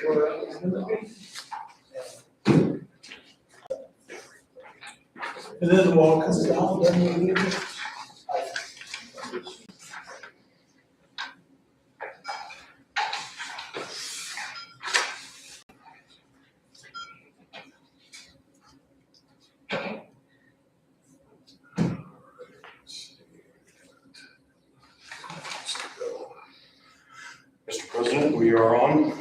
And then the wall comes down, then you leave it. Mr. President, we are on.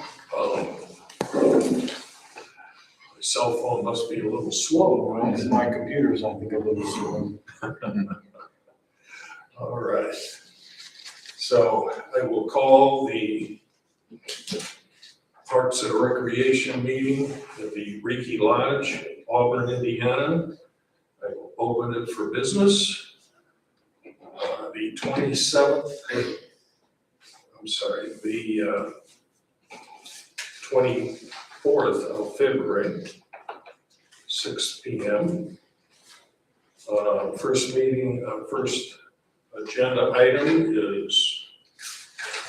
My cell phone must be a little slow, Well, right? my computer's, I think, a little slow. All right. So I will call the Parks and Recreation meeting at the Reiki Lodge, Auburn, Indiana. I will open it for business. The 27th, the 24th of February, 6 p.m. First agenda item is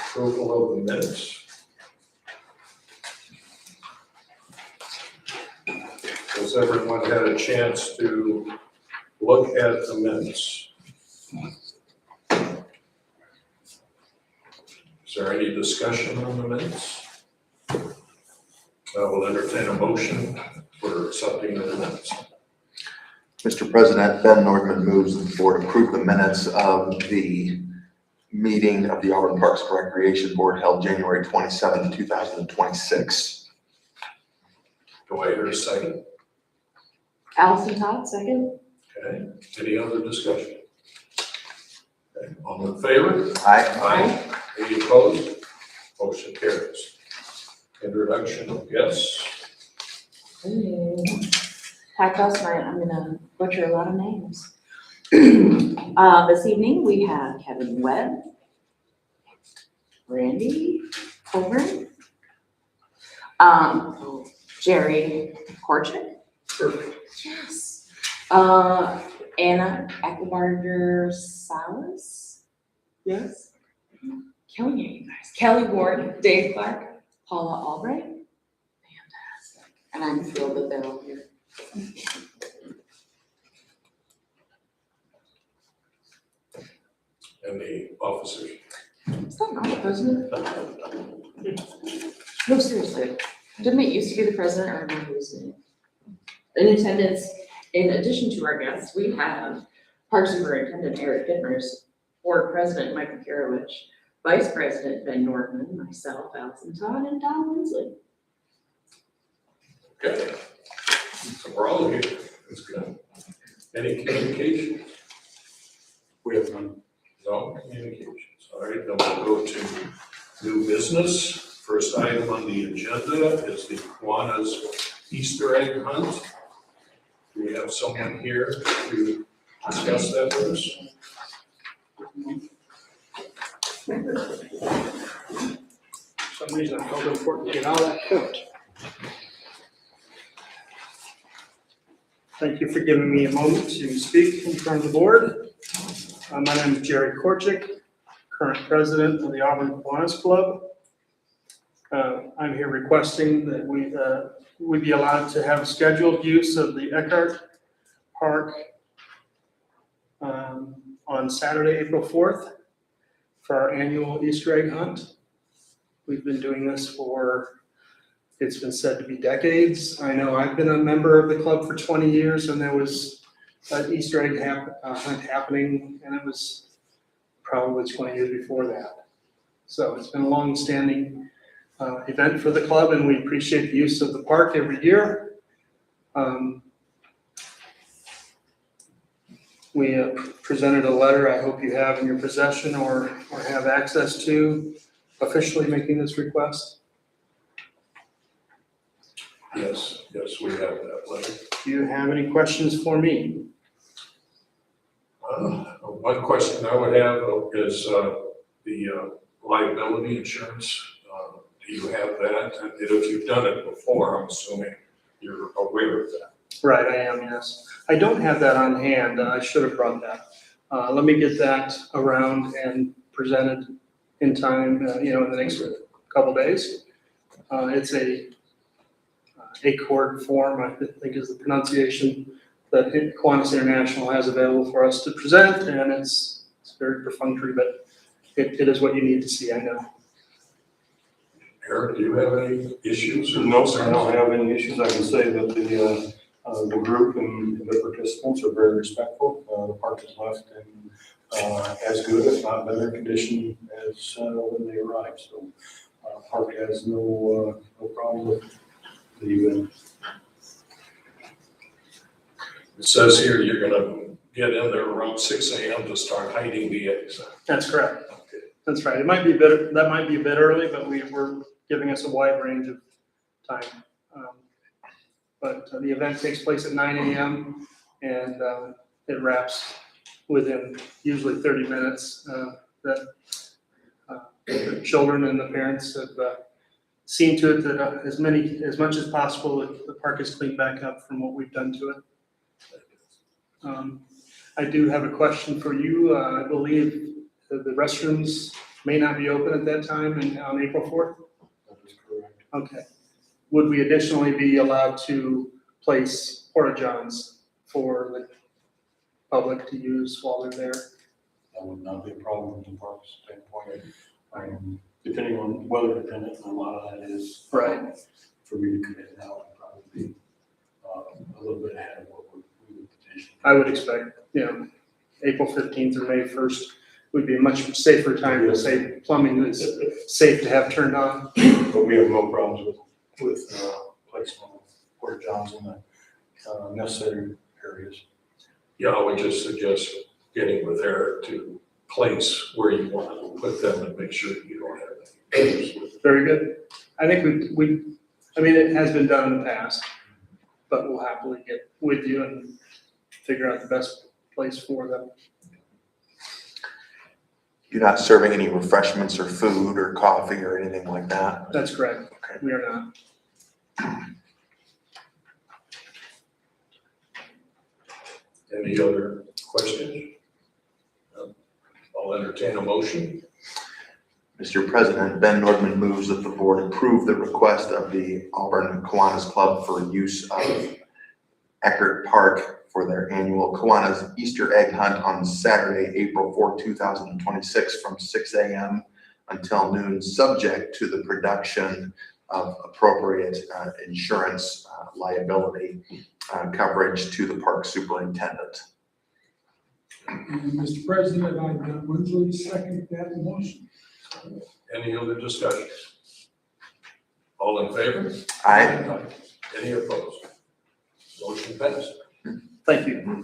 approval of the minutes. Has everyone had a chance to look at the minutes? Is there any discussion on the minutes? I will entertain a motion for accepting the minutes. Mr. President, Ben Nordman moves that the board approve the minutes of the meeting of the Auburn Parks and Recreation Board held January 27, 2026. Do I hear a second? Allison Todd, second. Okay, any other discussion? Okay, all in favor? Aye. Any opposed? Motion carries. Introduction of guests. Hi, Councilman, I'm gonna butcher a lot of names. This evening, we have Kevin Webb, Randy Auburn, Jerry Korchak. Perfect. Yes. Anna Eckelbarger Salas. Yes. Killing you guys. Kelly Ward, Dave Clark, Paula Albright. Fantastic. And I'm thrilled that they're all here. And the officers. Is that not the president? No, seriously. Didn't it used to be the president or am I losing it? In attendance, in addition to our guests, we have Park Superintendent Eric Dittmers, Board President Michael Kirovich, Vice President Ben Nordman, myself, Allison Todd, and Don Winsley. Okay. So we're all here. That's good. Any communications? We have none. No communications. All right, then we'll go to new business. First item on the agenda is the Kiwanis Easter egg hunt. Do we have someone here to discuss that with us? For some reason I felt important to get out of that coat. Thank you for giving me a moment to speak in front of the board. My name is Jerry Korchak, current president of the Auburn Kiwanis Club. I'm here requesting that we be allowed to have scheduled use of the Eckhart Park on Saturday, April 4th for our annual Easter egg hunt. We've been doing this it's been said to be decades. I know I've been a member of the club for 20 years and there was an Easter egg hunt happening and it was probably 20 years before that. So it's been a long-standing event for the club and we appreciate the use of the park every year. We presented a letter I hope you have in your possession or have access to officially making this request. Yes, we have that letter. Do you have any questions for me? One question I would have is the liability insurance. Do you have that? And if you've done it before, I'm assuming you're aware of that. Right, I am, yes. I don't have that on hand. I should have brought that. Let me get that around and presented in time, in the next couple days. It's a ACORD form, I think is the pronunciation, that Kiwanis International has available for us to present, and it's very perfunctory, but it is what you need to see, I know. Eric, do you have any issues or No, concerns? I don't have any issues. I can say that the group and the participants are very respectful. The park is left in as good, if not better condition as when they arrived. So park has no problem with the event. It says here you're gonna get in there around 6 a.m. to start hiding the eggs. That's correct. Okay. That's right. It might be a bit, that might be a bit early, but we're giving us a wide range of time. But the event takes place at 9 a.m. and it wraps within usually 30 minutes. That the children and the parents have seen to it that as much as possible, the park is cleaned back up from what we've done to it. I do have a question for you. I believe that the restrooms may not be open at that time on April 4th? That is correct. Okay. Would we additionally be allowed to place porta johns for the public to use while they're there? That would not be a problem from the park's standpoint. Depending on weather dependent, and a lot of that is. Right. For me to commit now, would probably be a little bit ahead of what we would potentially. I would expect, April 15th or May 1st would be a much safer time to say plumbing is safe to have turned on. But we have no problems with placement of porta johns in the necessary areas. Yeah, I would just suggest getting with Eric to place where you want to put them and make sure you don't have any issues with it. Very good. I think it has been done in the past, but we'll happily get with you and figure out the best place for them. You're not serving any refreshments or food or coffee or anything like that? That's correct. Okay. We are not. Any other questions? I'll entertain a motion. Mr. President, Ben Nordman moves that the board approve the request of the Auburn Kiwanis Club for use of Eckert Park for their annual Kiwanis Easter egg hunt on Saturday, April 4, 2026 from 6 a.m. until noon, subject to the production of appropriate insurance liability coverage to the park superintendent. And Mr. President, I would second that motion. Any other discussion? All in favor? Aye. Any opposed? Motion passed. Thank you.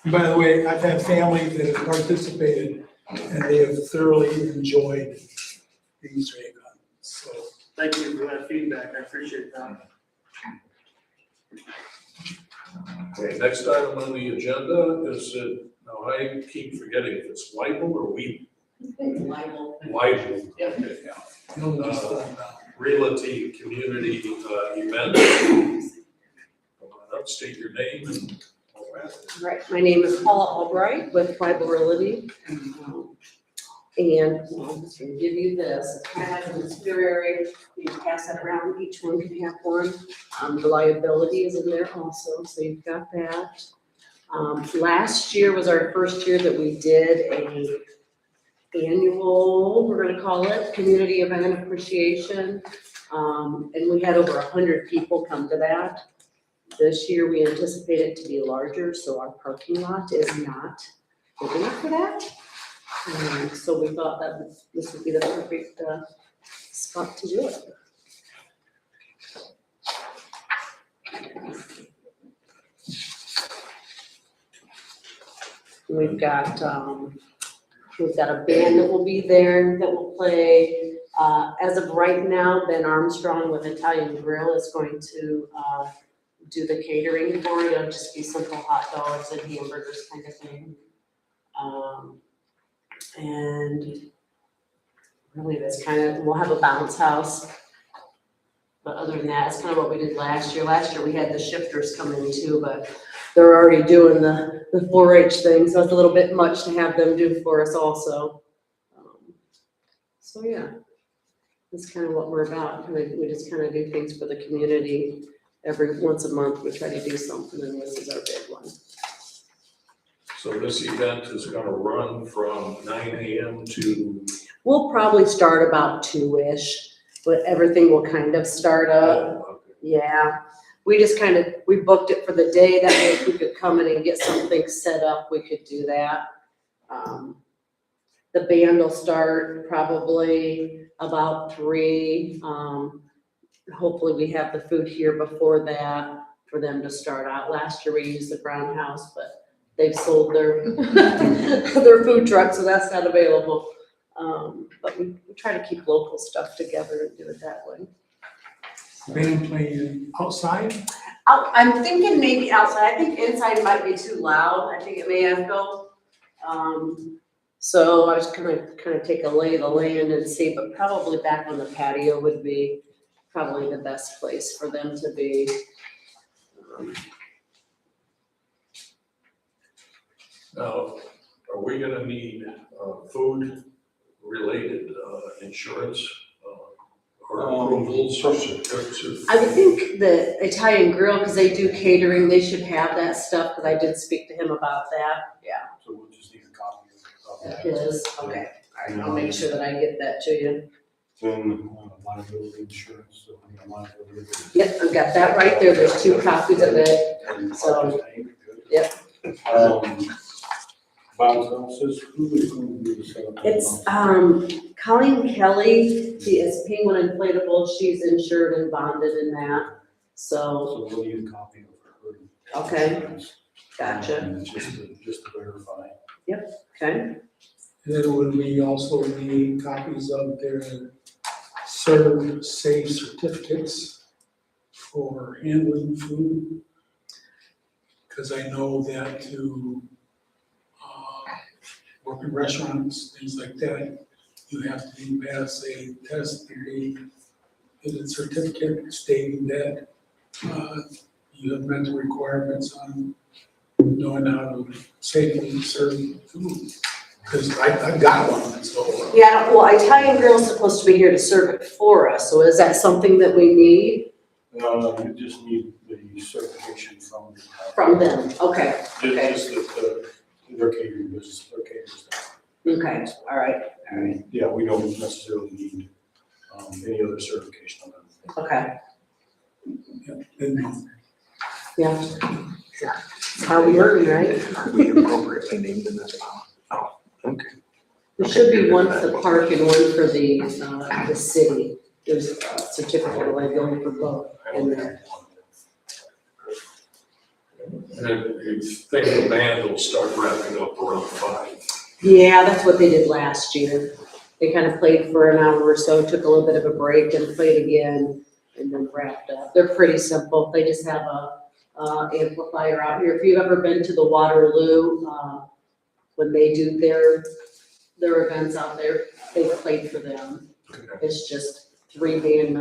By the way, I've had family that have participated and they have thoroughly enjoyed the Easter egg hunt. So Thank you for that feedback. I appreciate that. Okay, next item on the agenda is, now I keep forgetting if it's Weibel or Weeb. Libel. Weibel. Yep. Okay. no one just thought about Realty Community Event. Come on up, state your name and all that. Right, my name is Paula Albright with Bible Realty. And I'm just gonna give you this, I have an itinerary, you can pass that around, each one can have one. The liability is in there also, so you've got that. Last year was our first year that we did a annual, we're gonna call it, community event appreciation. And we had over 100 people come to that. This year, we anticipate it to be larger, so our parking lot is not big enough for that. So we thought that this would be the perfect spot to do it. We've got a band that will be there that will play. As of right now, Ben Armstrong with Italian Grill is going to do the catering for it. It'll just be simple hot dogs and hamburgers kind of thing. And really that's kind of, we'll have a bounce house. But other than that, it's kind of what we did last year. Last year we had the shifters come in too, but they're already doing the 4-H thing, so it's a little bit much to have them do for us also. So yeah, That's kind of what we're about. We just kind of do things for the community. Every once a month, we try to do something, and this is our big one. So this event is gonna run from 9 AM to, We'll probably start about 2-ish, but everything will kind of start up. oh, okay. Yeah, we just kind of, we booked it for the day, that way if we could come in and get something set up, we could do that. The band will start probably about 3. Hopefully we have the food here before that for them to start out. Last year we used the Brown House, but they've sold their, their food truck, so that's not available. But we try to keep local stuff together and do it that way. Band playing outside? I'm thinking maybe outside. I think inside might be too loud. I think it may echo. So I was kind of take a lay of the land and see, but probably back on the patio would be probably the best place for them to be. Now, are we gonna need, food related, insurance, or approvals? I would think the Italian Grill, because they do catering, they should have that stuff, because I did speak to him about that. Yeah, So we'll just need a copy of that. it is. Okay, all right, I'll make sure that I get that to you. Then liability insurance, so we have liability. Yep, I've got that right there. There's 2 copies of it. So, yep. Bounce houses, who is going to be the setup? It's, Colleen Kelly, she is Penguin Inflatable, she's insured and bonded in that, so, So we'll need a copy of her. Okay. insurance. gotcha, And just to verify. okay, And then would we also need copies of their serve safe certificates for handling food? Because I know that to work in restaurants, things like that, you have to pass a test and get a certificate stating that you have met the requirements on knowing how to safely serve food. Because I've got one, so. yeah, well, Italian Grill is supposed to be here to serve it for us, so is that something that we need You just need the certification from them? Okay, Just that their catering business, their catering staff. okay, all right, Yeah, we don't necessarily need any other certification on them. okay, And yeah. That's how we learn, right? Are we appropriately named in this? Oh, okay. There should be one for the park and one for the city. There's a certificate of liability for both in there. And you think the band will start wrapping up around 5? Yeah, that's what they did last year. They kind of played for an hour or so, took a little bit of a break and played again, and then wrapped up. They're pretty simple. They just have a amplifier out here. If you've ever been to the Waterloo, when they do their events out there, they played for them. It's just 4 band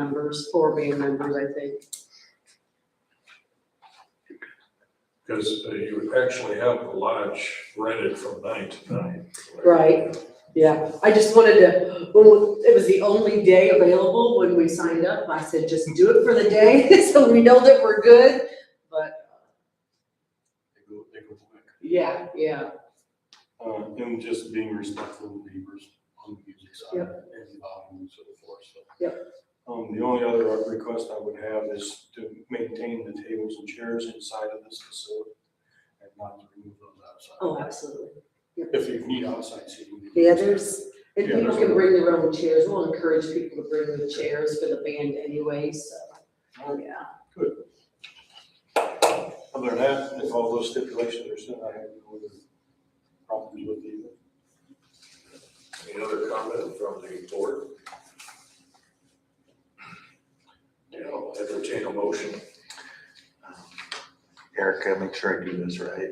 members, I think. Because you actually have the lodge rented from 9 to 9. Right, yeah. I just wanted to, it was the only day available when we signed up. I said, just do it for the day, so we know that we're good, but They go quick. yeah. And just being respectful of neighbors on the music side and volume and so forth, so. Yep. The only other request I would have is to maintain the tables and chairs inside of this facility and not to remove those outside. Oh, absolutely. If you need outside seating. Yeah, if Yeah, people there's can a- bring their own chairs, we'll encourage people to bring their chairs for the band anyway, so, yeah. Other than that, if all those stipulations are set, I have no other problems with either. Any other comment from the board? Yeah, I'll entertain a motion. Erica, make sure I do this right.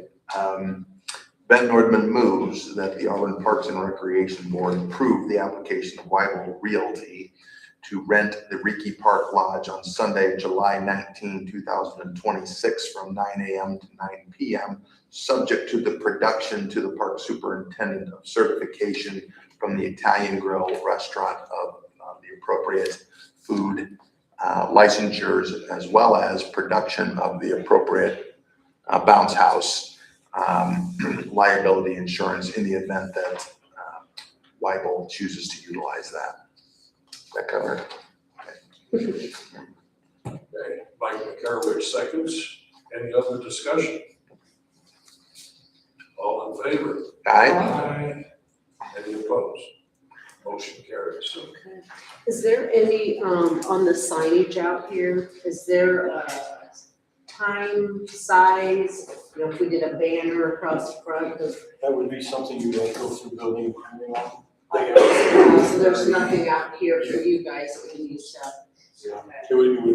Ben Nordman moves that the Auburn Parks and Recreation Board approve the application of Weibel Realty to rent the Riki Park Lodge on Sunday, July 19, 2026 from 9 a.m. to 9 p.m., subject to the production to the park superintendent of certification from the Italian Grill restaurant of the appropriate food licensures, as well as production of the appropriate bounce house liability insurance in the event that Weibel chooses to utilize that. That covered? Okay, Mike McCarroll seconds. Any other discussion? All in favor? Aye. Any opposed? Motion carries. Okay. Is there any, on the signage out here, is there a time, size, you know, if we did a banner across the front, because That would be something you would go through building and planning on. so there's nothing out here for you guys that we need stuff. Yeah, it would be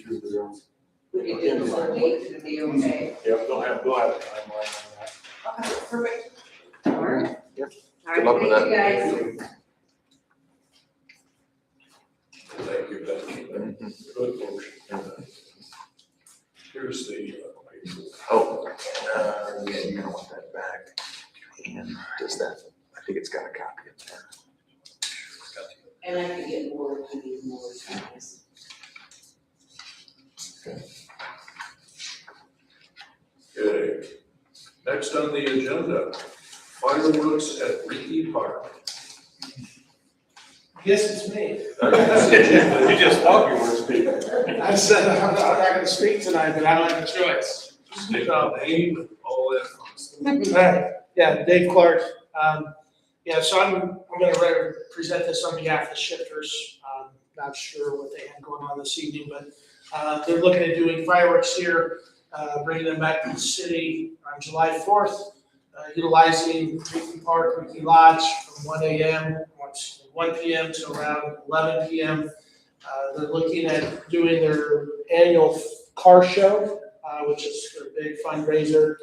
through the, We could do it for a week, it'd be okay. yeah, they'll have a timeline on that. Okay, perfect. All right. Yep. All Good luck right, with thank you guys. Thank you, Becky. Good motion. Here's the, Oh, yeah, you're gonna want that back. And does that, I think it's got a copy of that. And I can get more if you need more size. okay. Next on the agenda, fireworks at Ricky Park. Yes, it's me. You just thought you were speaking. I said I'm not gonna speak tonight, but I don't have a choice. State your name and all that fun stuff. Right, yeah, Dave Clark. Yeah, so I'm gonna present this on behalf of the shifters. Not sure what they have going on this evening, but they're looking at doing fireworks here, bringing them back to the city on July 4th, utilizing Ricky Park, Ricky Lodge from 1 p.m. to around 11 p.m. They're looking at doing their annual car show, which is their big fundraiser,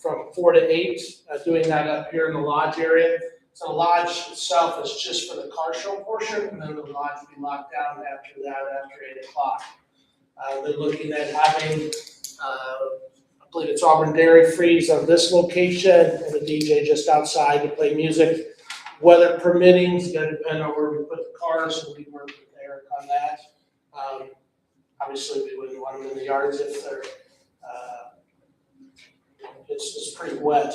from 4 to 8, doing that up here in the lodge area. So the lodge itself is just for the car show portion, and then the lodge will be locked down after that, after 8 o'clock. They're looking at having, I believe it's Auburn Dairy Freeze on this location, and a DJ just outside to play music. Weather permitting, it's gonna depend on where we put the cars, and we work with Eric on that. Obviously, we wouldn't want them in the yards if they're, it's pretty wet.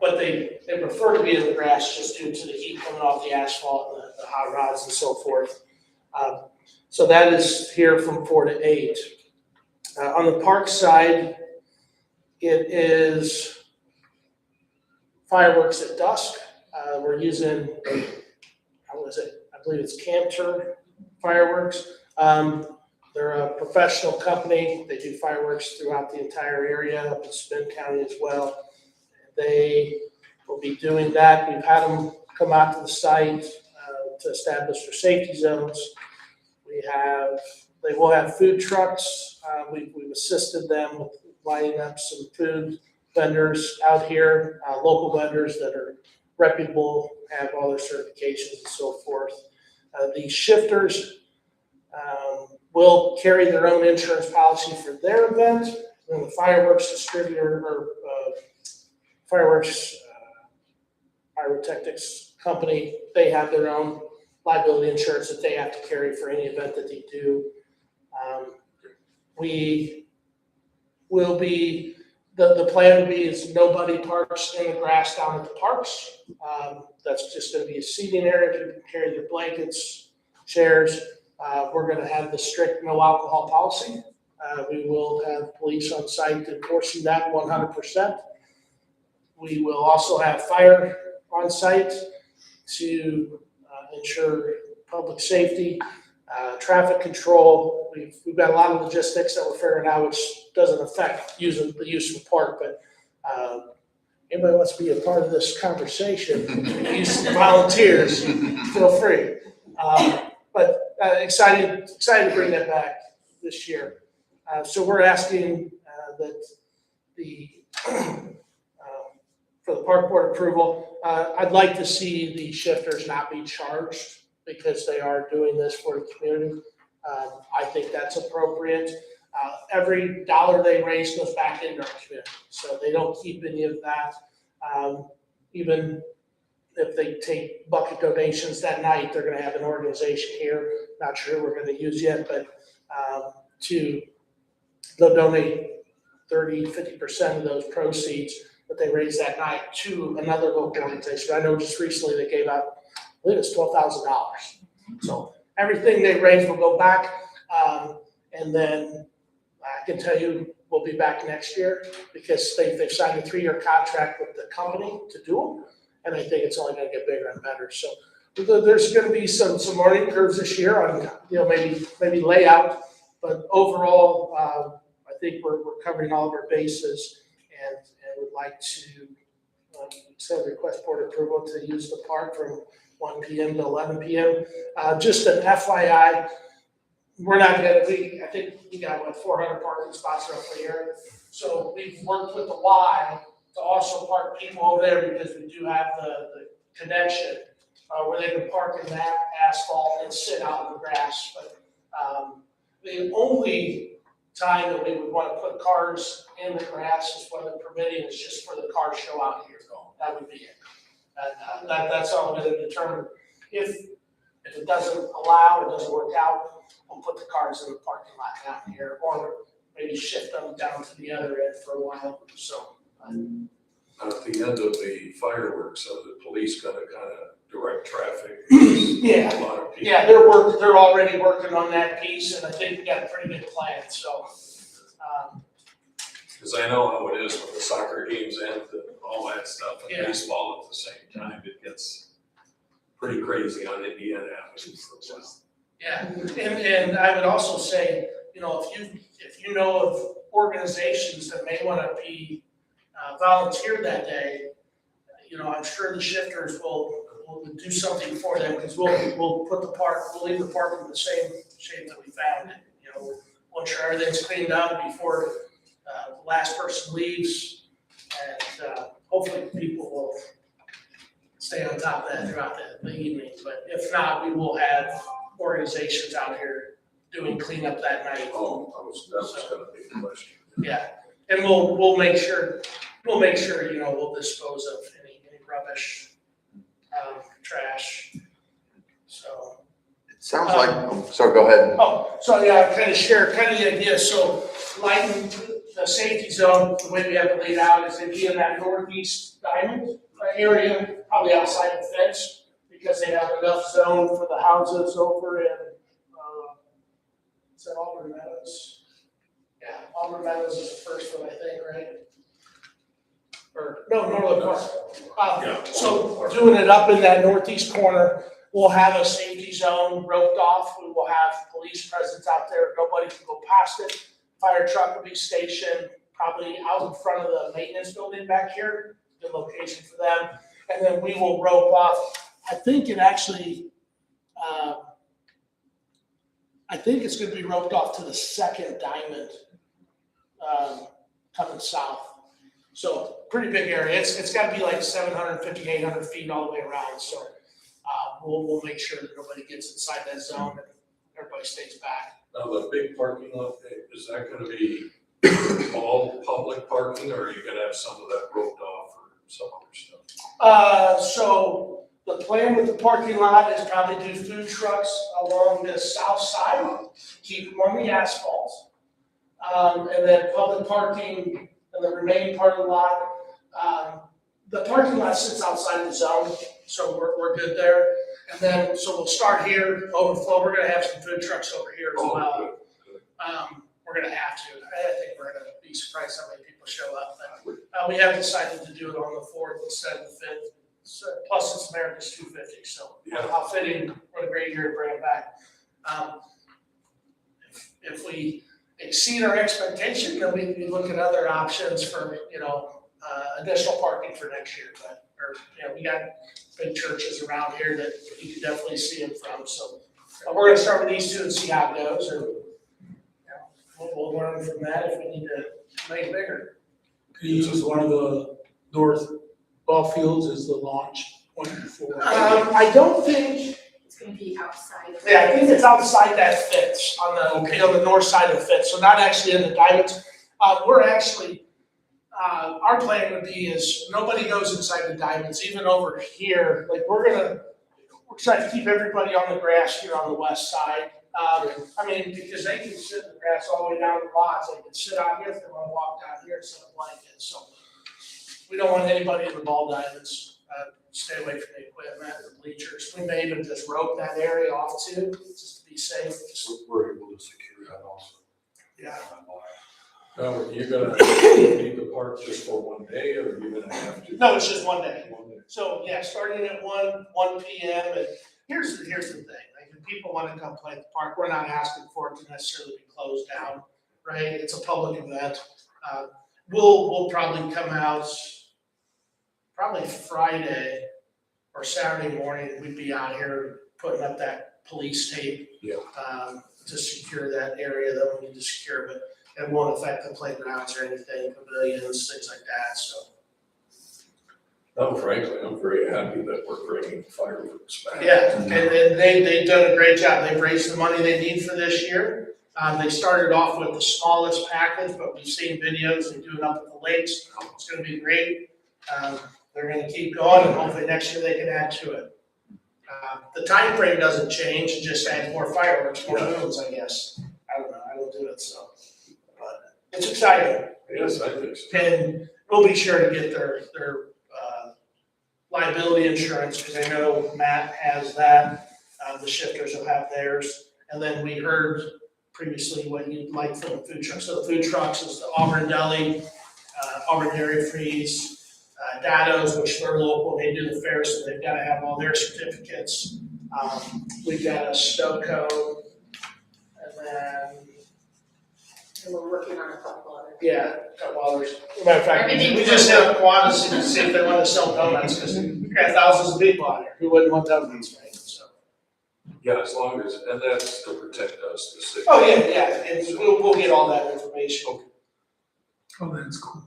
But they prefer to be in the grass just due to the heat coming off the asphalt and the hot rods and so forth. So that is here from 4 to 8. On the park side, it is fireworks at dusk. We're using, how was it? I believe it's Cantor Fireworks. They're a professional company. They do fireworks throughout the entire area, up in Spin County as well. They will be doing that. We've had them come out to the site to establish their safety zones. They will have food trucks. We've assisted them with lining up some food vendors out here, local vendors that are reputable, have all their certifications and so forth. The shifters will carry their own insurance policy for their event, and the fireworks distributor or fireworks pyrotechnics company, they have their own liability insurance that they have to carry for any event that they do. We will be, the plan will be is nobody parks in the grass down at the parks. That's just gonna be a seating area, people can carry their blankets, chairs. We're gonna have the strict no alcohol policy. We will have police on site enforcing that 100%. We will also have fire on site to ensure public safety, traffic control. We've got a lot of logistics that we're figuring out, which doesn't affect the use of the park, but anybody wants to be a part of this conversation, use volunteers, feel free. But excited to bring that back this year. So we're asking that for the park board approval, I'd like to see the shifters not be charged because they are doing this for the community. I think that's appropriate. Every dollar they raise goes back into our community, so they don't keep any of that. Even if they take bucket donations that night, they're gonna have an organization here, not sure who we're gonna use yet, but, they'll donate 30-50% of those proceeds that they raise that night to another local organization. I know just recently they gave out, I believe it's $12,000. So everything they raise will go back, and then I can tell you, we'll be back next year because they've signed a 3-year contract with the company to do them. And I think it's only gonna get bigger and better. So there's gonna be some learning curves this year on, maybe layout, but overall, I think we're covering all of our bases and would like to send a request board approval to use the park from 1 PM to 11 PM. Just an FYI, we're not gonna, I think we got 400 parking spots roughly here. So we've worked with the Y to also park people over there because we do have the connection where they can park in that asphalt and sit out in the grass. But the only time that we would want to put cars in the grass is when the permitting is just for the car show out here. That would be it. That's all we're going to determine. If it doesn't allow, it doesn't work out, we'll put the cars in the parking lot down here, or maybe shift them down to the other end for a while. So. At the end of the fireworks, are the police gonna kind of direct traffic? Yeah. A lot of people. Yeah, they're already working on that piece, and I think we got a pretty good plan, so. Because I know how it is when the soccer games end and all that stuff, and Yeah. baseball at the same time, it gets pretty crazy on Indiana Avenue for a while. Yeah, and I would also say, if you know of organizations that may wanna be, volunteer that day, I'm sure the shifters will do something for them, because we'll leave the park in the same shape that we found it. We'll ensure everything's cleaned up before, the last person leaves, and, hopefully people will stay on top of that throughout the evening, but if not, we will have organizations out here doing cleanup that night. Oh, that was gonna be the question. Yeah, and we'll make sure, we'll dispose of any rubbish, trash, so. It sounds like, so go ahead. So yeah, I kind of share the idea, so lighting the safety zone, the way we have it laid out is it'd be in that northeast diamond area, probably outside the fence, because they have enough zone for the houses over in, is that Auburn Meadows? Yeah, Auburn Meadows is the first one, I think, right? Or, no, Northern Park. Yeah. So doing it up in that northeast corner, we'll have a safety zone roped off. We will have police presence out there. Nobody can go past it. Fire truck will be stationed probably out in front of the maintenance building back here, good location for them. And then we will rope off. I think it's gonna be roped off to the second diamond, coming south. So pretty big area. It's gotta be like 750, 800 feet all the way around. So, we'll make sure that nobody gets inside that zone and everybody stays back. Now, the big parking lot, is that gonna be all public parking, or are you gonna have some of that roped off or some other stuff? So the plan with the parking lot is probably do food trucks along the south side, keep them on the asphalt. And then public parking in the remaining part of the lot. The parking lot sits outside the zone, so we're good there. And then, so we'll start here, overflow, we're gonna have some food trucks over here as well. We're gonna have to, I think we're gonna be surprised how many people show up. But, we have decided to do it on the 4th instead of the 5th. So, plus it's America's 250, so how fitting, what a great year to bring it back. If we exceed our expectation, then we look at other options for, additional parking for next year. But, we got big churches around here that you can definitely see them from. So we're gonna start with these two and see how it goes, and we'll learn from that if we need to make it bigger. Can you use one of the north ball fields as the launch point for? I don't think. It's gonna be outside. Yeah, I think it's outside that fence on the north side of the fence, so not actually in the diamonds. We're actually, our plan would be is nobody goes inside the diamonds, even over here, like we're trying to keep everybody on the grass here on the west side. I mean, because they can sit in the grass all the way down the lots, they can sit out here if they wanna walk down here instead of blanket, so. We don't want anybody in the ball diamonds, stay away from the equipment, the bleachers, we may even just rope that area off too, just to be safe, just, We're able to secure that also. yeah. Now, you're gonna need the park just for one day, or you're gonna have to? No, it's just one day. One day. So, yeah, starting at one PM, and here's the thing, like, if people wanna come play at the park, we're not asking for it to necessarily be closed down, right? It's a public event. We'll probably come out probably Friday or Saturday morning, we'd be out here putting up that police tape. Yeah. To secure that area that we need to secure, but it won't affect the playgrounds or anything, pavilions, things like that, so. No, frankly, I'm very happy that we're bringing fireworks back. Yeah, and they've done a great job. They've raised the money they need for this year. They started off with the smallest package, but we've seen videos, they're doing up at the lakes. It's gonna be great. They're gonna keep going, and hopefully next year they can add to it. The time frame doesn't change, it just adds more fireworks, more balloons, I guess. I don't know, I don't do it, so. But it's exciting. Yes, I think so. And we'll be sure to get their liability insurance, because I know Matt has that, the shifters will have theirs. And then we heard previously what you'd like from the food trucks. So the food trucks is the Auburn Deli, Auburn Dairy Freeze, Dados, which they're local, they do the fair, so they've gotta have all their certificates. We've got a Stoco, and then, And we're working on a couple others. yeah, a couple others. Matter of fact, we just hit up Kiwanis to see if they want to sell donuts, because we got thousands of people out here, who wouldn't want donuts, right, so. Yeah, as long as, and that's to protect us, the city. Oh, yeah, and we'll get all that information. Oh, that's cool.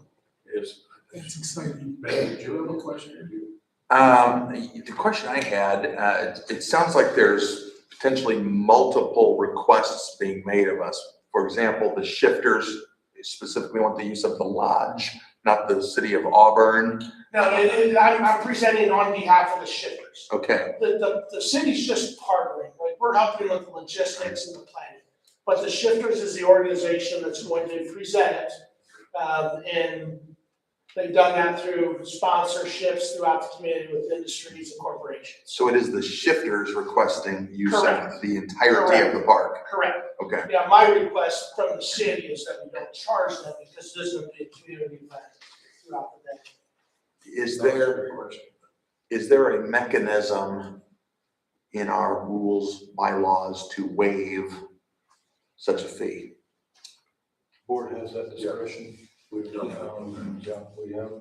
Yes. That's exciting. Man, did you have a question? Or you? The question I had, it sounds like there's potentially multiple requests being made of us. For example, the shifters specifically want the use of the lodge, not the city of Auburn. No, I'm presenting on behalf of the shippers. Okay, The city's just partnering, like, we're helping with the logistics and the planning. But the shifters is the organization that's going to present it. And they've done that through sponsorships throughout the community with industries and corporations. so it is the shifters requesting use of Correct. the entirety of the park. Correct. Okay, Yeah, my request from the city is that we don't charge them, because this is going to be a community event throughout the day. is there a mechanism in our rules, bylaws to waive such a fee? Board has that discretion. We've done that. Yeah, we have,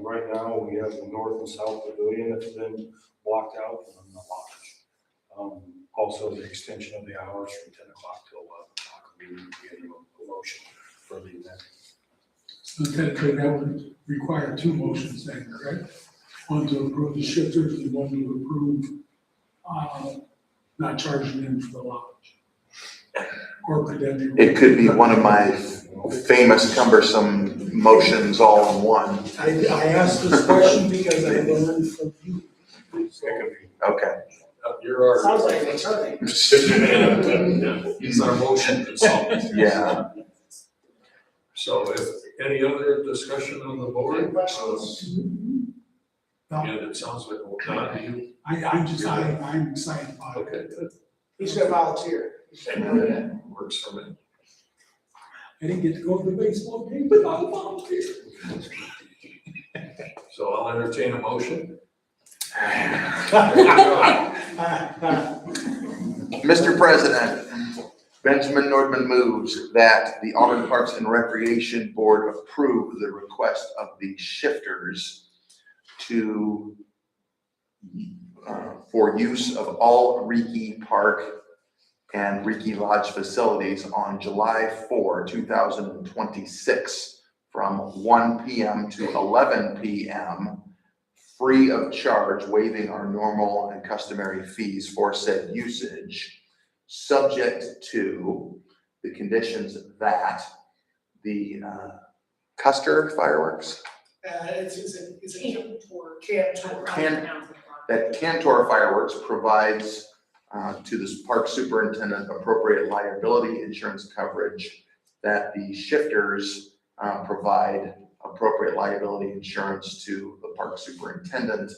right now, we have the north and south pavilion that's been blocked out from the lodge. Also the extension of the hours from 10 o'clock till 11 o'clock. We would be getting a motion for the event. So technically, that would require two motions then, correct? One to approve the shifters and one to approve, not charging them for the lodge. Or could that be? It could be one of my famous cumbersome motions all in one. I asked this question because I learned from you. Okay. You're our. Sounds like an attorney. He's our motion consultant. Yeah. So if any other discussion on the board? Any questions? No, And it sounds like, well, not you. I'm excited about it. Okay, good. He's gonna volunteer. Works for me. I didn't get to go to the baseball game, but I'll volunteer. So I'll entertain a motion. Mr. President, Benjamin Nordman moves that the Auburn Parks and Recreation Board approve the request of the shifters to, for use of all Reiki Park and Reiki Lodge facilities on July 4, 2026, from 1 p.m. to 11 p.m., free of charge, waiving our normal and customary fees for said usage, subject to the conditions that the Custer Fireworks, It's a Cantor. that Cantor Fireworks provides to the park superintendent appropriate liability insurance coverage, that the shifters provide appropriate liability insurance to the park superintendent,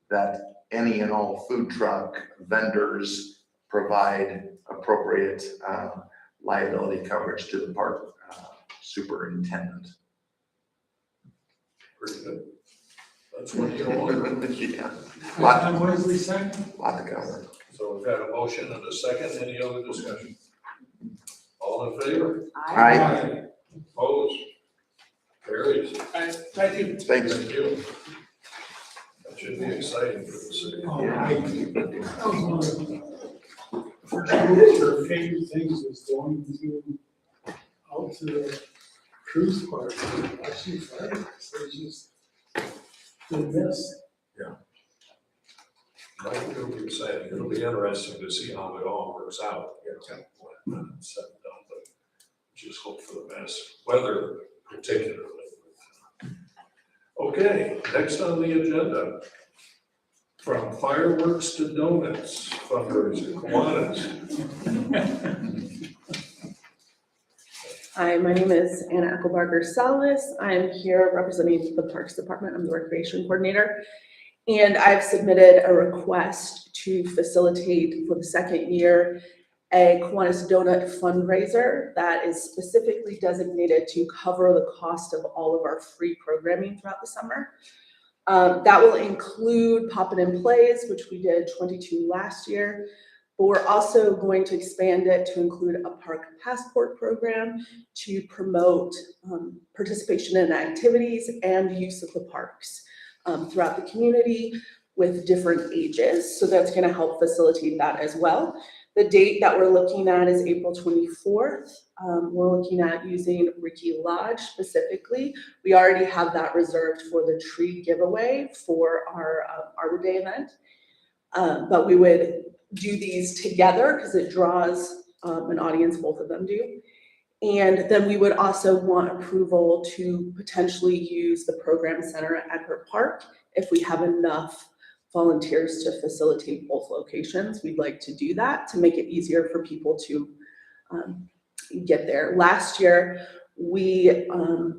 that any and all food truck vendors provide appropriate liability coverage to the park superintendent. Pretty good. That's what you want. Yeah, I'm Wesley second. lot to cover. So we've had a motion and a second. Any other discussion? All in favor? Aye. Opposed? Carries. Thank you. Thanks. Thank you. That should be exciting for the city. First, one of your favorite things is going out to the cruise park, watching fireworks, they just, they miss. I think it'll be exciting. It'll be interesting to see how it all works out. When it's said and done, but just hope for the best. Weather particularly. Okay, next on the agenda. From fireworks to donuts, fundraiser, Kiwanis. Hi, my name is Anna Eckelbarger Salas. I'm here representing the Parks Department. I'm the recreation coordinator. And I've submitted a request to facilitate for the second year a Kiwanis Donut fundraiser that is specifically designated to cover the cost of all of our free programming throughout the summer. That will include Poppin' and Plays, which we did 22 last year. But we're also going to expand it to include a park passport program to promote participation in activities and use of the parks throughout the community with different ages. So that's going to help facilitate that as well. The date that we're looking at is April 24th. We're looking at using Ricky Lodge specifically. We already have that reserved for the tree giveaway for our Arbor Day event. But we would do these together because it draws an audience, both of them do. And then we would also want approval to potentially use the program center at Egbert Park if we have enough volunteers to facilitate both locations. We'd like to do that to make it easier for people to get there. Last year, we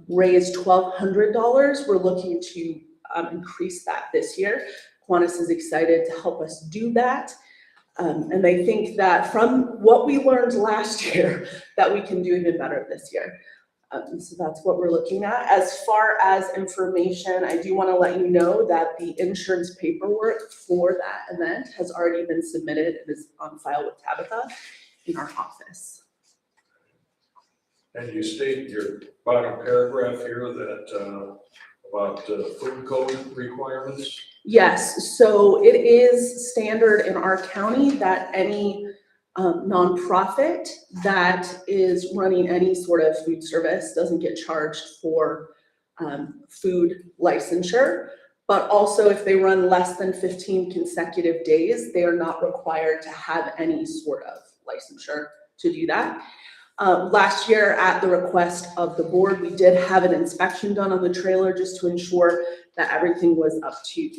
raised $1,200. We're looking to increase that this year. Kiwanis is excited to help us do that. And they think that from what we learned last year, that we can do even better this year. So that's what we're looking at. As far as information, I do want to let you know that the insurance paperwork for that event has already been submitted and is on file with Tabitha in our office. And you state your bottom paragraph here that about food code requirements. Yes, so it is standard in our county that any nonprofit that is running any sort of food service doesn't get charged for food licensure. But also if they run less than 15 consecutive days, they are not required to have any sort of licensure to do that. Last year at the request of the board, we did have an inspection done on the trailer just to ensure that everything was up to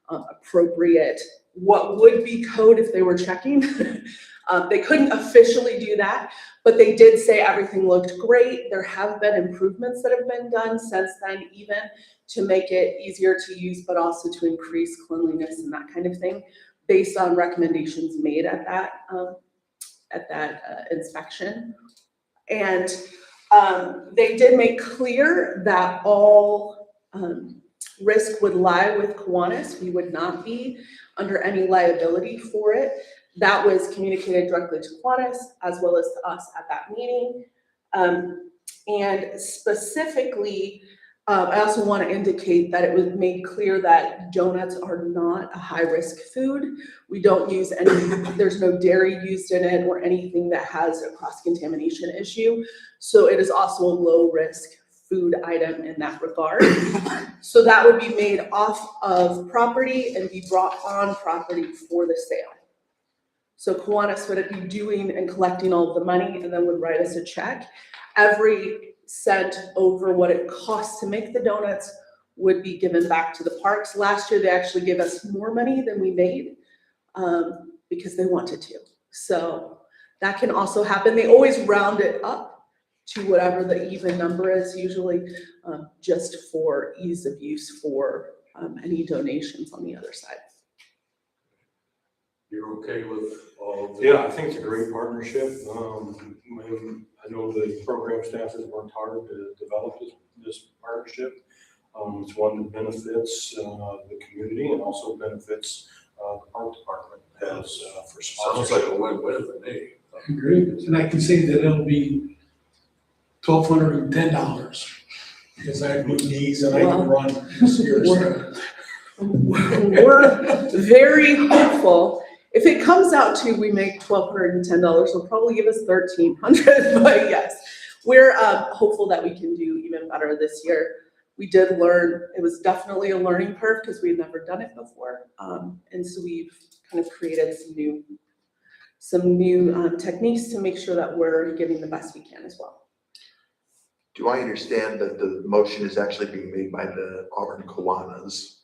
appropriate, what would be code if they were checking. They couldn't officially do that, but they did say everything looked great. There have been improvements that have been done since then, even to make it easier to use, but also to increase cleanliness and that kind of thing, based on recommendations made at that inspection. And they did make clear that all risk would lie with Kiwanis. We would not be under any liability for it. That was communicated directly to Kiwanis as well as to us at that meeting. And specifically, I also want to indicate that it was made clear that donuts are not a high-risk food. We don't use any, there's no dairy used in it or anything that has a cross-contamination issue. So it is also a low-risk food item in that regard. So that would be made off of property and be brought on property for the sale. So Kiwanis would be doing and collecting all of the money and then would write us a check. Every cent over what it costs to make the donuts would be given back to the parks. Last year, they actually gave us more money than we made because they wanted to. So that can also happen. They always round it up to whatever the even number is, usually just for ease of use for any donations on the other side. You're okay with all of the? Yeah, I think it's a great partnership. I know the program staff has worked hard to develop this partnership. It's one that benefits the community and also benefits the park department as for Sounds sponsorship. like a win-win to me. I agree, and I can say that it'll be $1,210, because I have new knees and I can run this year, so. We're very hopeful. If it comes out to we make $1,210, they'll probably give us $1,300, but yes, we're hopeful that we can do even better this year. We did learn, it was definitely a learning curve because we had never done it before. And so we've kind of created some new techniques to make sure that we're giving the best we can as well. Do I understand that the motion is actually being made by the Auburn Kiwanis?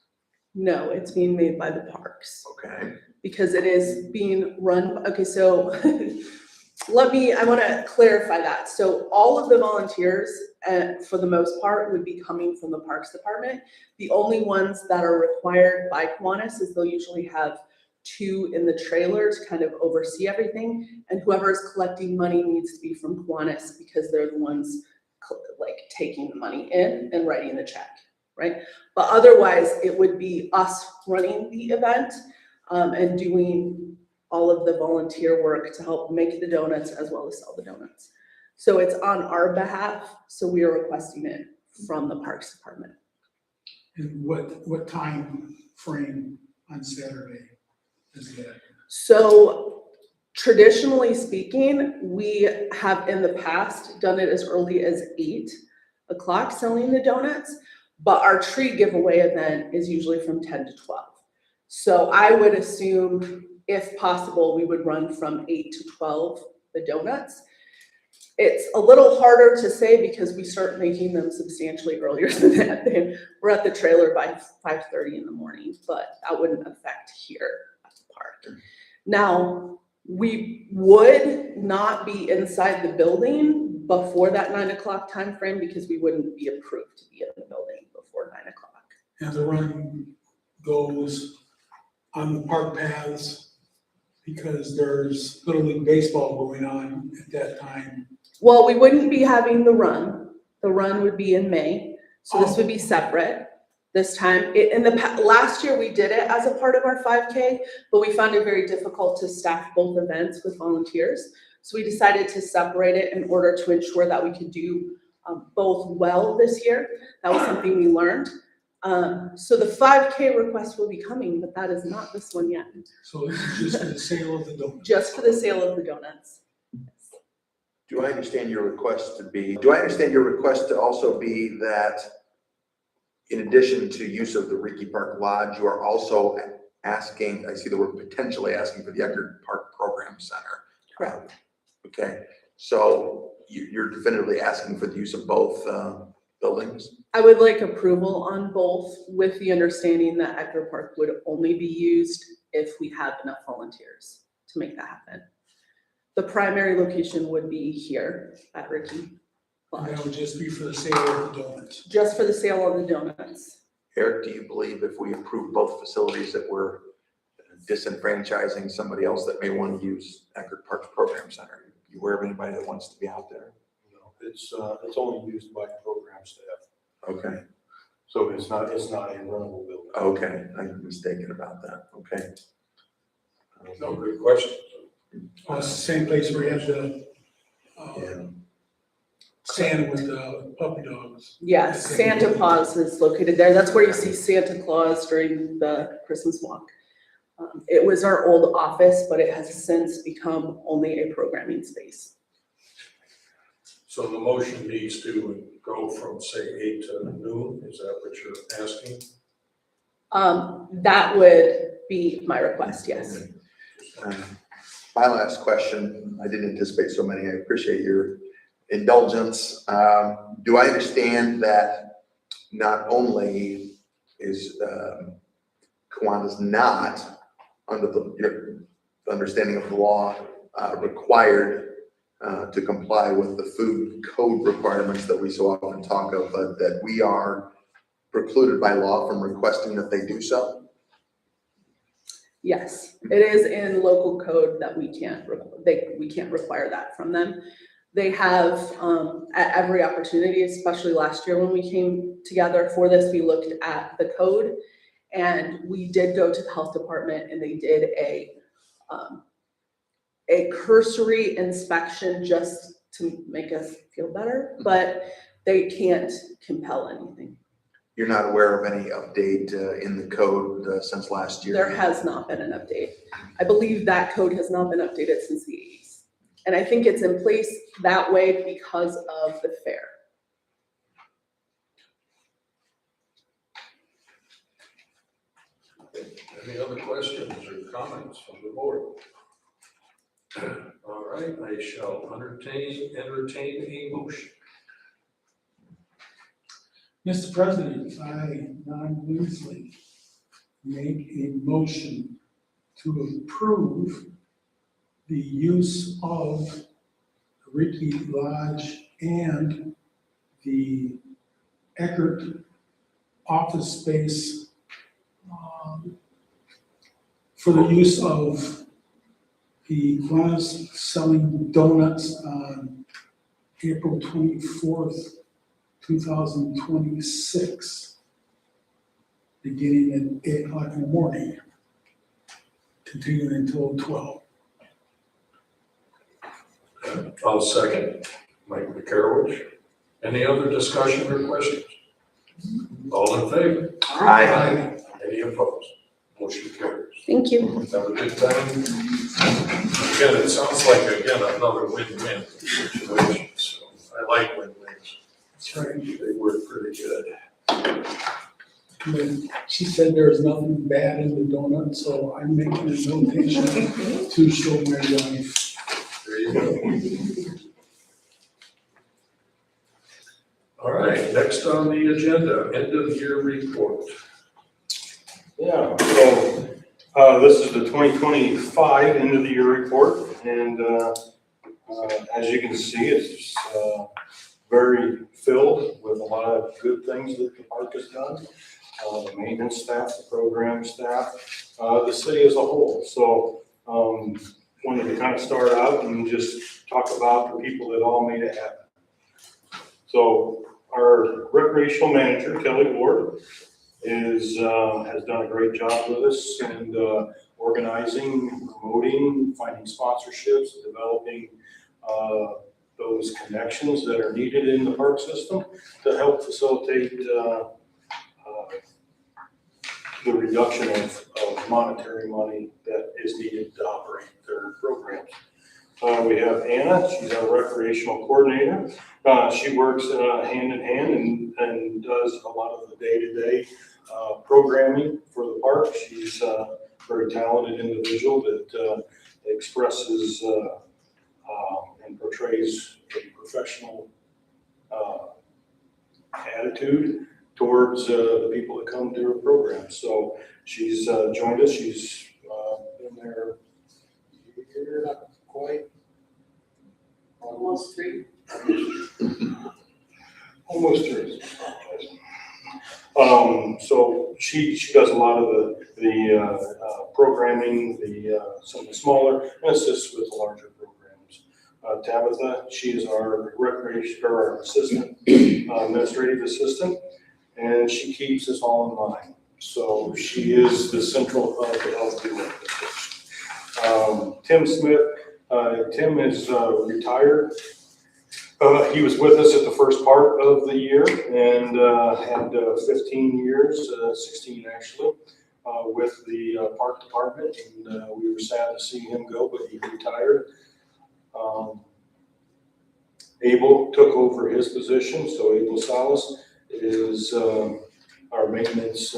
No, it's being made by the parks. Okay. Because it is being run, okay, so I want to clarify that. So all of the volunteers, for the most part, would be coming from the Parks Department. The only ones that are required by Kiwanis is they'll usually have 2 in the trailer to kind of oversee everything. And whoever is collecting money needs to be from Kiwanis because they're the ones like taking the money in and writing the check, right? But otherwise, it would be us running the event and doing all of the volunteer work to help make the donuts as well as sell the donuts. So it's on our behalf, so we are requesting it from the Parks Department. And what time frame on Saturday is that? So traditionally speaking, we have in the past done it as early as 8 o'clock selling the donuts, but our tree giveaway event is usually from 10 to 12. So I would assume, if possible, we would run from 8 to 12, the donuts. It's a little harder to say because we start making them substantially earlier than that. We're at the trailer by 5:30 in the morning, but that wouldn't affect here at the park. Now, we would not be inside the building before that 9 o'clock time frame because we wouldn't be approved to be in the building before 9 o'clock. And the run goes on the park paths because there's Little League Baseball going on at that time. Well, we wouldn't be having the run. The run would be in May, so this would be separate this time. Last year we did it as a part of our 5K, but we found it very difficult to staff both events with volunteers. So we decided to separate it in order to ensure that we could do both well this year. That was something we learned. So the 5K request will be coming, but that is not this one yet. So this is just for the sale of the donuts. Just for the sale of the donuts. Do I understand your request to also be that in addition to use of the Ricky Park Lodge, you are also asking, I see the word potentially asking for the Eckerd Park Program Center? Correct. Okay, so you're definitively asking for the use of both buildings? I would like approval on both with the understanding that Eckerd Park would only be used if we have enough volunteers to make that happen. The primary location would be here at Ricky And that Lodge, would just be for the sale of the donuts. just for the sale of the donuts. Eric, do you believe if we approve both facilities that we're disenfranchising somebody else that may want to use Eckerd Park's Program Center? You aware of anybody that wants to be out there? No, it's only used by program staff, Okay, so it's not a runnable building. okay, I'm mistaken about that, okay. No, good question. Oh, it's the same place where you have the Yeah. stand with the puppy dogs. Yes, Santa Paws is located there. That's where you see Santa Claus during the Christmas walk. It was our old office, but it has since become only a programming space. So the motion needs to go from, say, 8 to noon, is that what you're asking? That would be my request, yes. My last question, I didn't anticipate so many. I appreciate your indulgence. Do I understand that not only is Kiwanis not under your understanding of the law required to comply with the food code requirements that we so often talk of, but that we are precluded by law from requesting that they do so? Yes, it is in local code that we can't require that from them. They have, at every opportunity, especially last year when we came together for this, we looked at the code. And we did go to the health department and they did a cursory inspection just to make us feel better, but they can't compel anything. You're not aware of any update in the code since last year? There has not been an update. I believe that code has not been updated since the 80s. And I think it's in place that way because of the fair. Any other questions or comments from the board? All right, I shall entertain a motion. Mr. President, I non-mutually make a motion to approve the use of Ricky Lodge and the Eckert office space for the use of the Kiwanis selling donuts on April 24th, 2026, beginning at 8 o'clock in the morning, continuing until 12. I'll second. Mike McCarroll. Any other discussion or questions? All in favor? Aye. Any opposed? Motion carries. Thank you. Have a good time. Again, it sounds like, another win-win situation, so I like win-wins. That's right. They work pretty good. And she said there's nothing bad in the donut, so I'm making a notation to show my wife. There you go. All right, next on the agenda, end of year report. Yeah, so, this is the 2025 end of the year report, and, as you can see, it's, very filled with a lot of good things that the park has done. The maintenance staff, the program staff, the city as a whole. So, wanted to kind of start out and just talk about the people that all made it happen. So, our recreational manager, Kelly Ward, has done a great job with us and organizing, promoting, finding sponsorships, developing those connections that are needed in the park system to help facilitate the reduction of monetary money that is needed to operate their programs. We have Anna, she's our recreational coordinator. She works hand in hand and does a lot of the day-to-day programming for the park. She's a very talented individual that expresses and portrays a professional attitude towards the people that come to her program. So she's joined us. She's been there a year, not quite. Almost 3. Almost 3. So she does a lot of the programming, some of the smaller, and assists with the larger programs. Tabitha, she is our our assistant, administrative assistant, and she keeps us all in line. So she is the central hub to help do that. Tim Smith, Tim is retired. He was with us at the first part of the year and had 15 years, 16 actually, with the park department, and we were sad to see him go, but he retired. Abel took over his position, so Abel Salas is our maintenance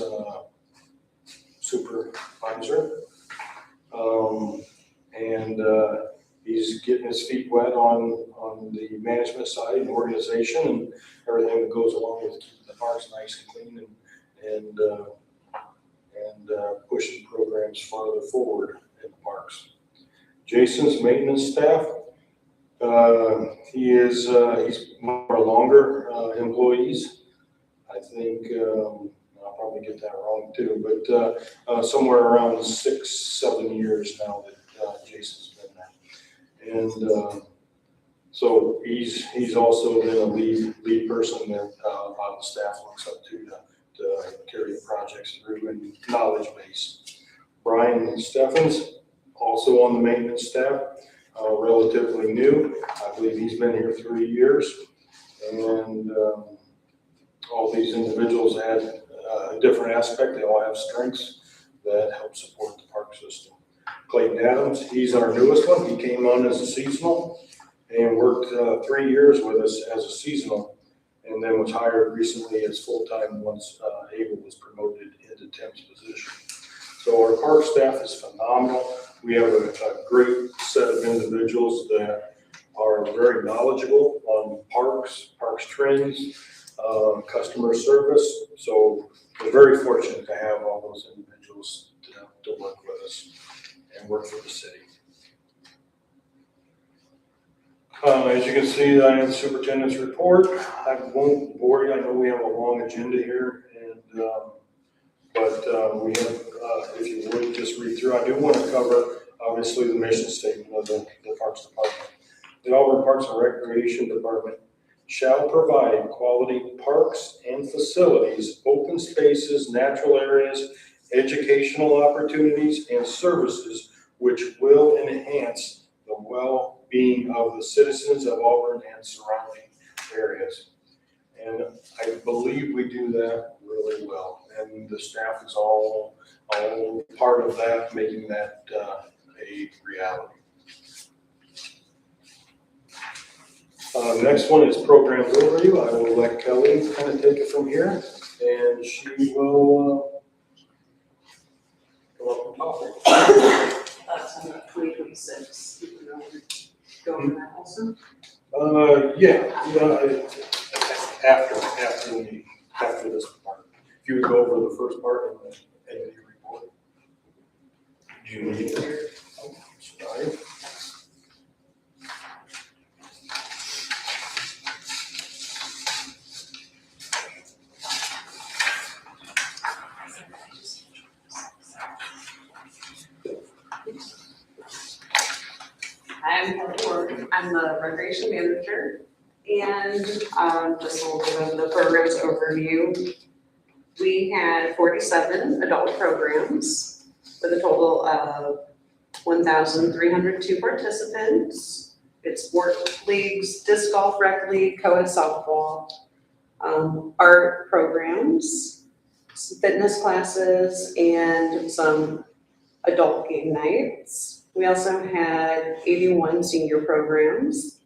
supervisor. And he's getting his feet wet on the management side and organization and everything that goes along with keeping the parks nice and clean and pushing programs farther forward in the parks. Jason's maintenance staff, he's more longer employees. I think, I'll probably get that wrong too, but somewhere around 6-7 years now that Jason's been there. And so he's also been a lead person that a lot of the staff looks up to carry the projects through and knowledge base. Brian Steffens, also on the maintenance staff, relatively new. I believe he's been here 3 years. And all these individuals add a different aspect. They all have strengths that help support the park system. Clayton Adams, he's our newest one. He came on as a seasonal and worked 3 years with us as a seasonal, and then was hired recently as full-time once Abel was promoted into Tim's position. So our park staff is phenomenal. We have a great set of individuals that are very knowledgeable on parks trends, customer service. So we're very fortunate to have all those individuals to work with us and work for the city. As you can see, I have the superintendent's report. I won't bore you. I know we have a long agenda here, and but we have, if you would just read through, I do want to cover obviously the mission statement of the Parks Department. The Auburn Parks and Recreation Department shall provide quality parks and facilities, open spaces, natural areas, educational opportunities, and services which will enhance the well-being of the citizens of Auburn and surrounding areas. And I believe we do that really well. And the staff is all part of that, making that a reality. Next one is program overview. I will let Kelly kind of take it from here, and she will go up and talk. That's on 2026. Go over that also? After this part. If you would go over the first part and the end of your report. Do you need it? Sorry. I'm Heather Ward. I'm the recreation manager, and just a little bit of the program's overview. We had 47 adult programs with a total of 1,302 participants. It's sport leagues, disc golf, rec league, co-ed softball, art programs, fitness classes, and some adult game nights. We also had 81 senior programs,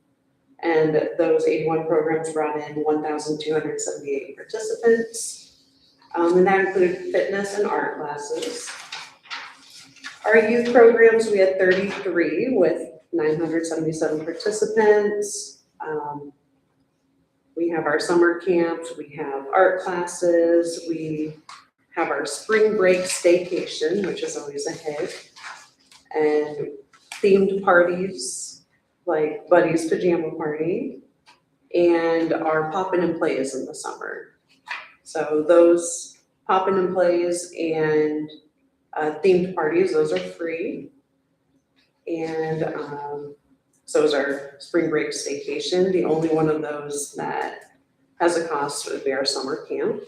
and those 81 programs brought in 1,278 participants. And that included fitness and art classes. Our youth programs, we had 33 with 977 participants. We have our summer camps, we have art classes, we have our spring break staycation, which is always a hit, and themed parties like Buddy's Pajama Party, and our Poppin' and Plays in the summer. So those Poppin' and Plays and themed parties, those are free. And so is our spring break staycation. The only one of those that has a cost would be our summer camp.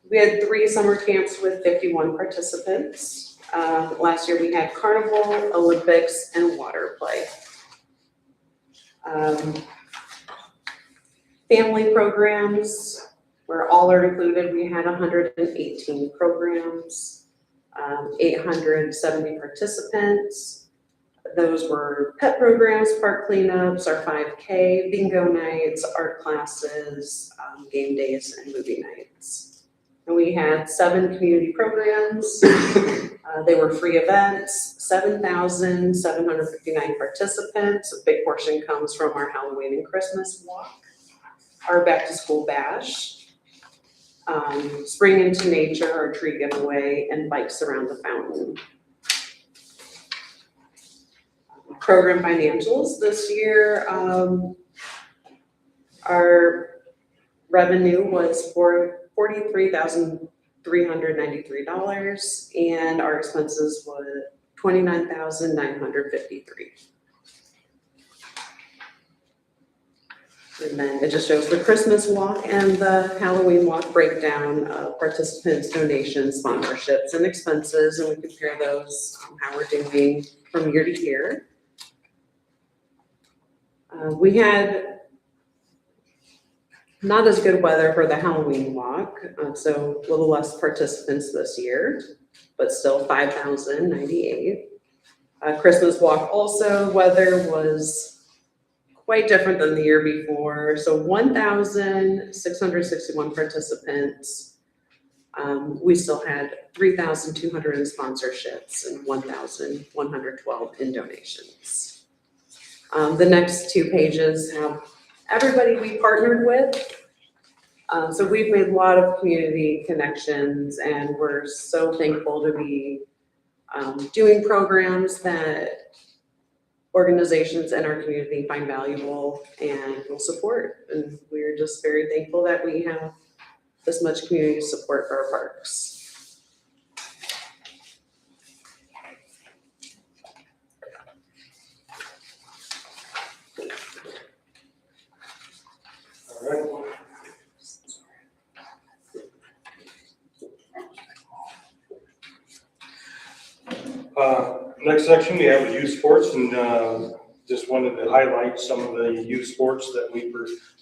We had 3 summer camps with 51 participants. Last year we had carnival, Olympics, and water play. Family programs, where all are included, we had 118 programs, 870 participants. Those were pet programs, park cleanups, our 5K, bingo nights, art classes, game days, and movie nights. And we had 7 community programs. They were free events, 7,759 participants. A big portion comes from our Halloween and Christmas walk, our back to school bash, spring into nature, our tree giveaway, and bikes around the fountain. Program financials this year, our revenue was for $43,393, and our expenses were $29,953. And then it just shows the Christmas walk and the Halloween walk breakdown of participants, donations, sponsorships, and expenses, and we compare those, how we're doing from year to year. We had not as good weather for the Halloween walk, so a little less participants this year, but still 5,098. Christmas walk also, weather was quite different than the year before, so 1,661 participants. We still had 3,200 in sponsorships and 1,112 in donations. The next 2 pages have everybody we partnered with. So we've made a lot of community connections, and we're so thankful to be doing programs that organizations in our community find valuable and will support. And we're just very thankful that we have this much community support for our parks. Next section, we have youth sports, and just wanted to highlight some of the youth sports that we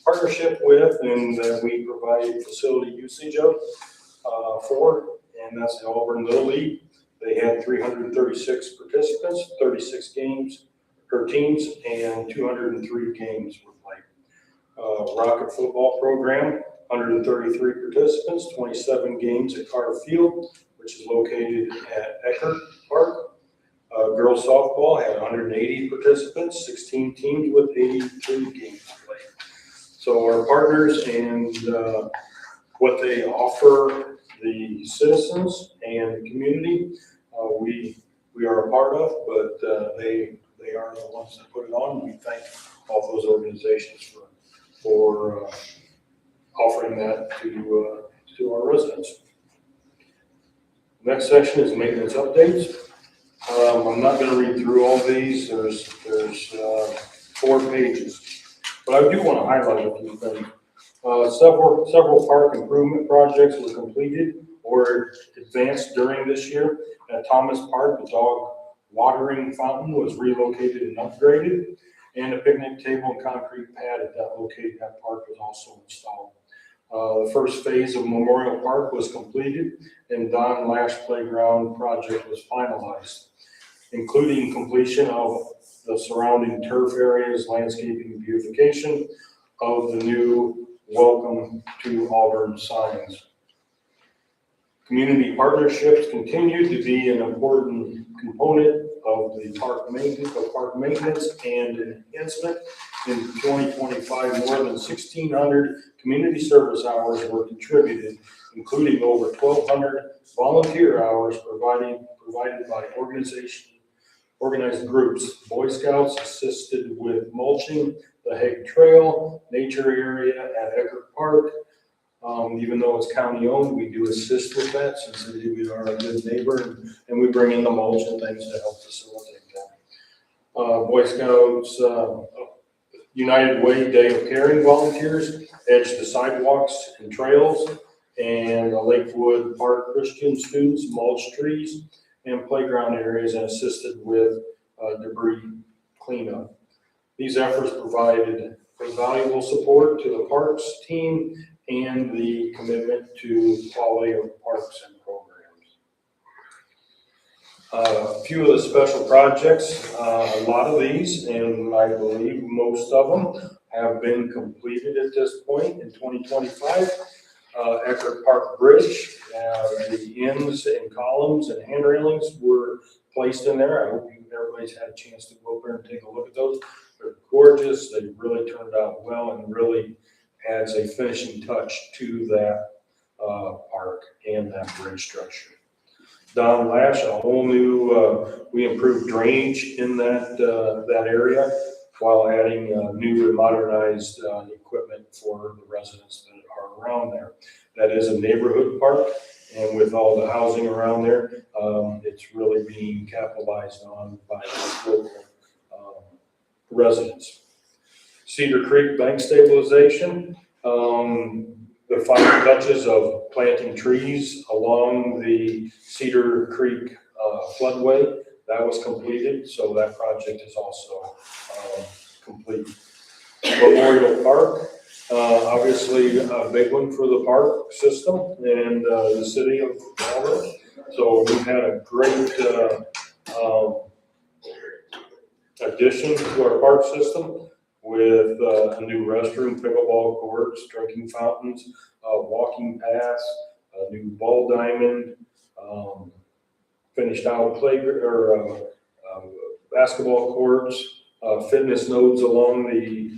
partnership with and that we provide facility usage of for, and that's the Auburn Little League. They had 336 participants, 36 games per teams, and 203 games were played. Rocket football program, 133 participants, 27 games at Carter Field, which is located at Eckert Park. Girls softball had 180 participants, 16 teams with 83 games played. So our partners and what they offer the citizens and the community, we are a part of, but they are the ones that put it on. We thank all those organizations for offering that to our residents. Next section is maintenance updates. I'm not going to read through all these. There's 4 pages, but I do want to highlight a few things. Several park improvement projects were completed or advanced during this year. At Thomas Park, the dog watering fountain was relocated and upgraded, and a picnic table and concrete pad at that park was also installed. The first phase of Memorial Park was completed, and Don Lash Playground project was finalized, including completion of the surrounding turf areas, landscaping, and beautification of the new Welcome to Auburn signs. Community partnerships continue to be an important component of the park maintenance and enhancement. In 2025, more than 1,600 community service hours were contributed, including over 1,200 volunteer hours provided by organized groups. Boy Scouts assisted with mulching the Hague Trail, nature area at Eckert Park. Even though it's county owned, we do assist with that since we are a good neighbor, and we bring in the mulch and things to help facilitate that. Boy Scouts United Way Day of Caring volunteers edged the sidewalks and trails, and Lakewood Park Christian students mulched trees and playground areas and assisted with debris cleanup. These efforts provided valuable support to the parks team and the commitment to quality of parks and programs. A few of the special projects, a lot of these, and I believe most of them, have been completed at this point in 2025. Eckerd Park Bridge. The ends and columns and hand railings were placed in there. I hope everybody's had a chance to go over and take a look at those. They're gorgeous. They really turned out well and really adds a finishing touch to that park and that bridge structure. Don Lash, a whole new, we improved drainage in that area while adding new and modernized equipment for the residents that are around there. That is a neighborhood park, and with all the housing around there, it's really being capitalized on by local residents. Cedar Creek Bank Stabilization, the final touches of planting trees along the Cedar Creek floodway, that was completed, so that project is also complete. Memorial Park, obviously a big one for the park system and the city of Auburn. So we've had a great addition to our park system with a new restroom, pickleball courts, drinking fountains, walking paths, a new ball diamond, finished out basketball courts, fitness nodes along the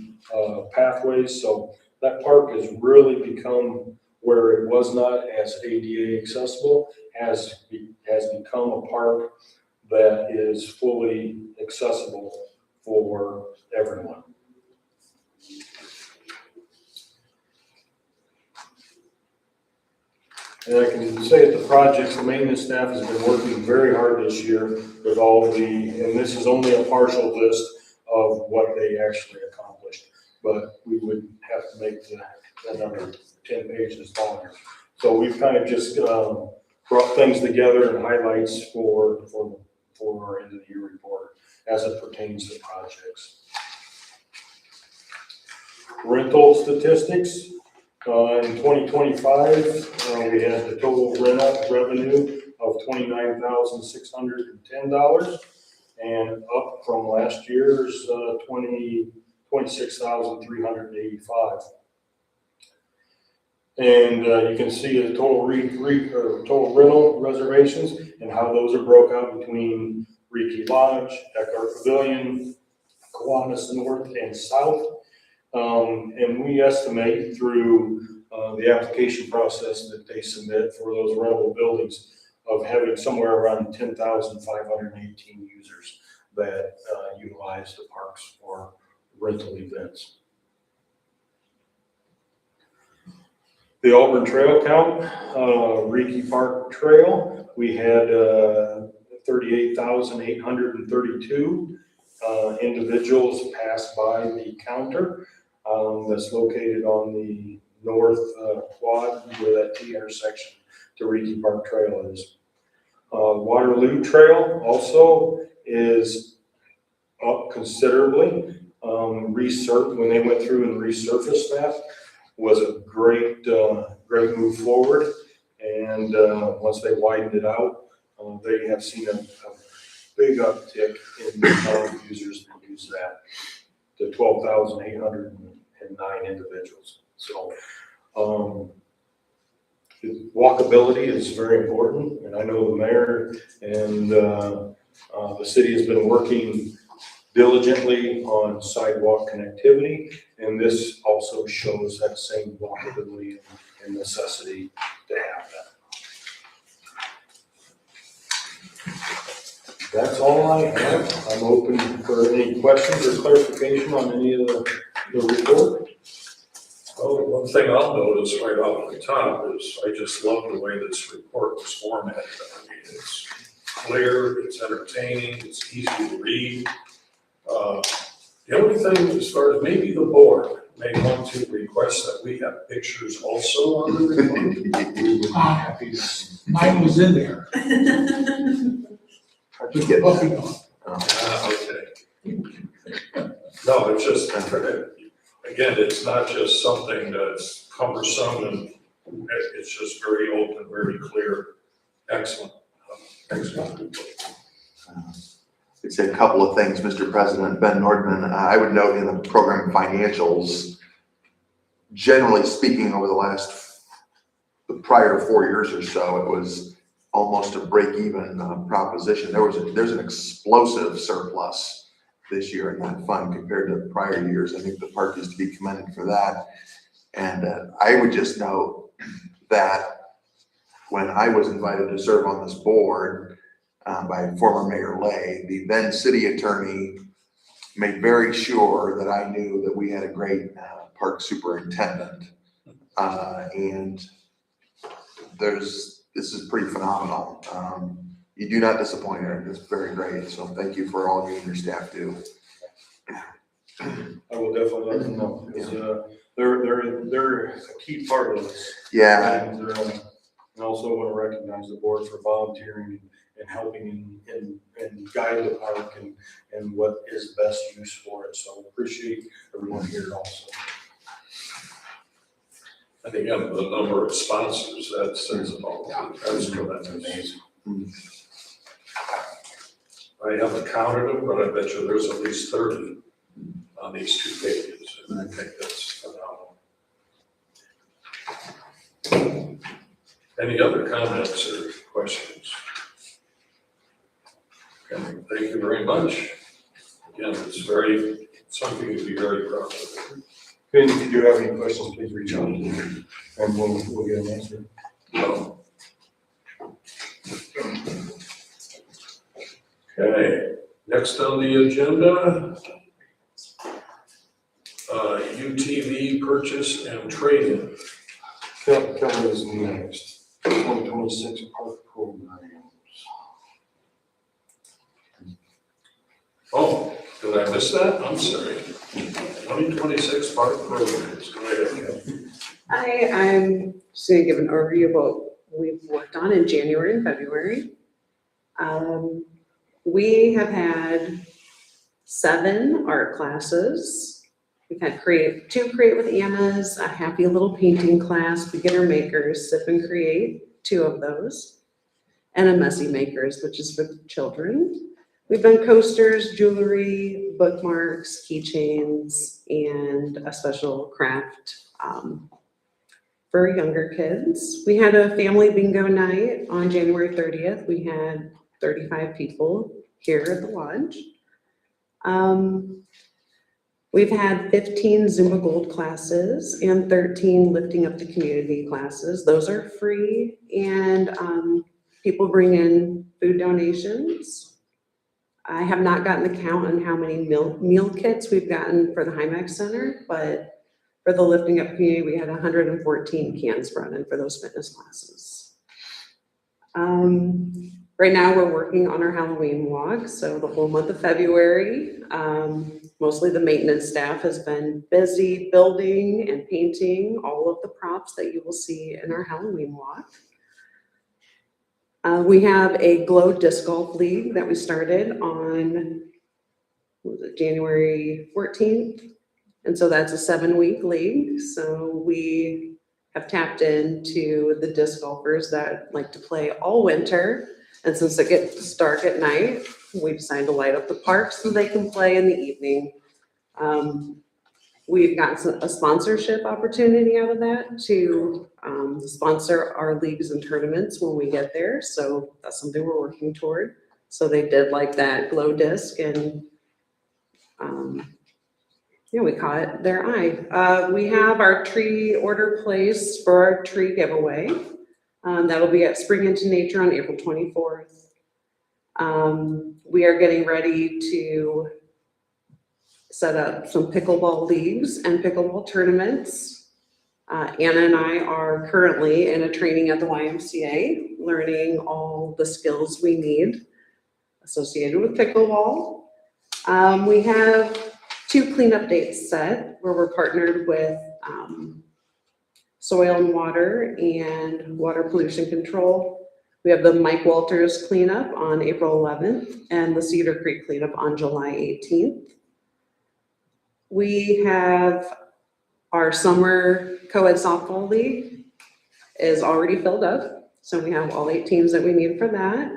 pathways. So that park has really become, where it was not as ADA accessible, has become a park that is fully accessible for everyone. And I can say at the projects, the maintenance staff has been working very hard this year with all and this is only a partial list of what they actually accomplished, but we would have to make another 10 pages longer. So we've kind of just brought things together and highlights for our end of the year report as it pertains to projects. Rental statistics. In 2025, we had the total rental revenue of $29,610 and up from last year's $26,385. And you can see the total total rental reservations and how those are broke out between Reiki Lodge, Eckhart Pavilion, Kiwanis North and South. And we estimate through the application process that they submit for those rental buildings of having somewhere around 10,518 users that utilize the parks for rental events. The Auburn Trail count, Reiki Park Trail, we had 38,832 individuals pass by the counter that's located on the north quad where that T intersection to Reiki Park Trail is. Waterloo Trail also is up considerably. When they went through and resurfaced that, was a great move forward. And once they widened it out, they have seen a big uptick in the number of users that use that, to 12,809 individuals. So walkability is very important, and I know the mayor and the city has been working diligently on sidewalk connectivity, and this also shows that same walkability and necessity to have that. That's all I have. I'm open for any questions or clarification on any of the report. Well, one thing I'll notice right off the top is I just love the way this report was formatted. I mean, it's clear, it's entertaining, it's easy to read. The only thing, as far as maybe the board may want to request that we have pictures also on the report. We would be happy to. Mine was in there. How'd you get that? Okay. No, it's just, again, it's not just something that's cumbersome and it's just very open, very clear. Excellent. Excellent. I'd say a couple of things, Mr. President. Ben Nordman, I would note in the program financials, generally speaking, over the last the prior 4 years or so, it was almost a break-even proposition. There's an explosive surplus this year in that fund compared to prior years. I think the park is to be commended for that. And I would just note that when I was invited to serve on this board by former Mayor Lay, the then city attorney made very sure that I knew that we had a great park superintendent. And this is pretty phenomenal. You do not disappoint, Eric. It's very great. So thank you for all you and your staff do. I will definitely let them know, because, they're a key part of this. Yeah, And, I also want to recognize the board for volunteering and helping and guide the park and what is best use for it. So appreciate everyone here also. I think the number of sponsors, that says it all. That's tremendous. I haven't counted them, but I bet you there's at least 30 on these 2 pages, and I think that's phenomenal. Any other comments or questions? Okay, thank you very much. Again, it's something to be very proud of. And if you do have any questions, please reach out to me and we'll get an answer. No. Okay, next on the agenda, UTV purchase and trade-in. Kelly is next. 2026 park programs. Oh, did I miss that? I'm sorry. 2026 park programs, go ahead, Kelly. I'm just gonna give an overview of what we've worked on in January and February. We have had 7 art classes. We've had 2 Create with Anna's, a happy little painting class, beginner makers, sip and create, 2 of those, and a messy makers, which is for children. We've done coasters, jewelry, bookmarks, keychains, and a special craft for younger kids. We had a family bingo night on January 30th. We had 35 people here at the lodge. We've had 15 Zumba Gold classes and 13 Lifting Up the Community classes. Those are free, and people bring in food donations. I have not gotten the count on how many meal kits we've gotten for the Hymax Center, but for the Lifting Up Community, we had 114 cans brought in for those fitness classes. Right now, we're working on our Halloween walk, so the whole month of February, mostly the maintenance staff has been busy building and painting all of the props that you will see in our Halloween walk. We have a Glow Disc Golf League that we started on, January 14th? And so that's a 7-week league. So we have tapped into the disc golfers that like to play all winter. And since it gets dark at night, we decided to light up the park so they can play in the evening. We've gotten a sponsorship opportunity out of that to sponsor our leagues and tournaments when we get there. So that's something we're working toward. So they did like that glow disc, and we caught their eye. We have our tree order placed for our tree giveaway. That'll be at Spring Into Nature on April 24th. We are getting ready to set up some pickleball leagues and pickleball tournaments. Anna and I are currently in a training at the YMCA, learning all the skills we need associated with pickleball. We have 2 cleanup dates set where we're partnered with Soil and Water and Water Pollution Control. We have the Mike Walters cleanup on April 11th and the Cedar Creek cleanup on July 18th. We have our summer co-ed softball league is already filled up. So we have all 8 teams that we need for that.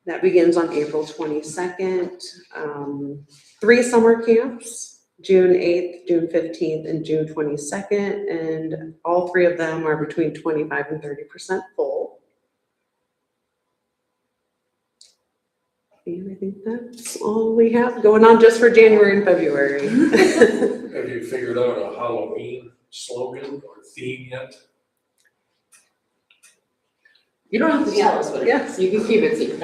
That begins on April 22nd. 3 summer camps June 8th, June 15th, and June 22nd, and all three of them are between 25 and 30% full. And I think that's all we have going on just for January and February. Have you figured out a Halloween slogan or theme yet? You don't have to tell us what it is, you can keep it secret.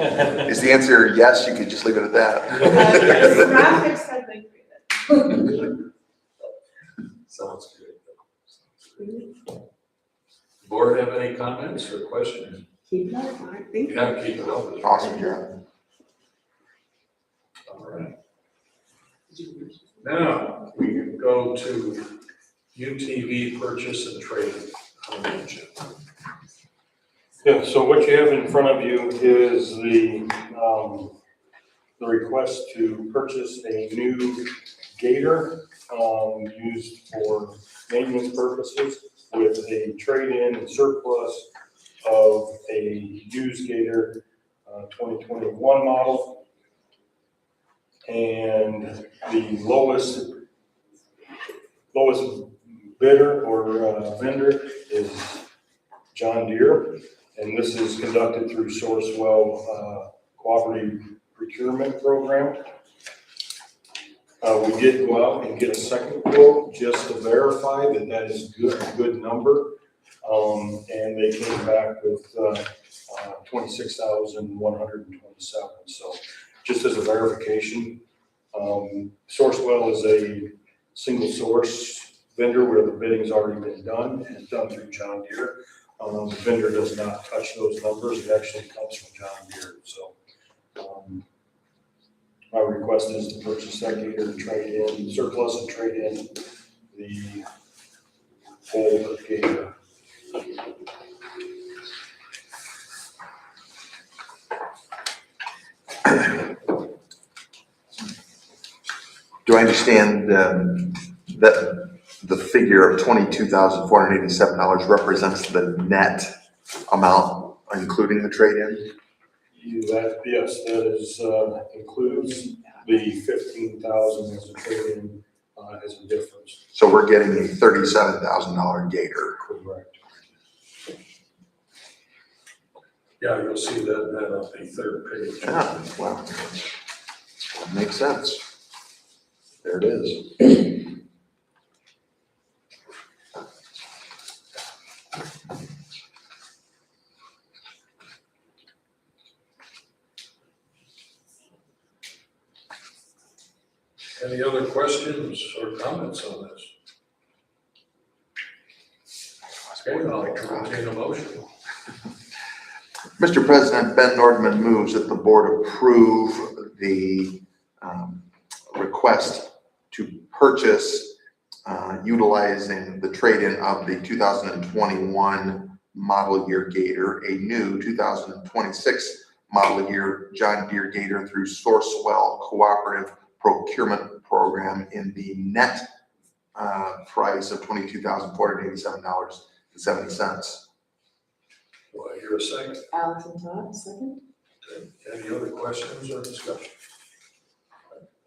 Is the answer yes? You could just leave it at that. The graphics have been created. Sounds good. Board have any comments or questions? Keep it up, I think. Yeah, keep it up. Awesome, John. All right. Now, we can go to UTV purchase and trade. Yeah, so what you have in front of you is the request to purchase a new gator, used for maintenance purposes with a trade-in and surplus of a used gator, 2021 model. And the lowest bidder or vendor is John Deere. And this is conducted through Sourcewell Cooperative Procurement Program. We did go out and get a second quote just to verify that that is a good number. And they came back with $26,127. So just as a verification, Sourcewell is a single source vendor where the bidding's already been done, and it's done through John Deere. The vendor does not touch those numbers. It actually comes from John Deere. So my request is to purchase that gator and trade in, surplus and trade in the old gator. Do I understand that the figure of $22,487 represents the net amount, including the trade-in? Yes, that is, includes the 15,000 as a trade-in, as a difference. So we're getting a $37,000 gator. Correct. Yeah, you'll see that on the third page. Ah, wow. That makes sense. There it is. Any other questions or comments on this? Okay, I'll entertain a motion. Mr. President, Ben Nordman moves that the board approve the request to purchase utilizing the trade-in of the 2021 model year Gator, a new 2026 model year John Deere Gator through Sourcewell Cooperative Procurement Program in the net price of $22,487.70. Do I hear a second? Allison Todd, second. Okay. Any other questions or discussion?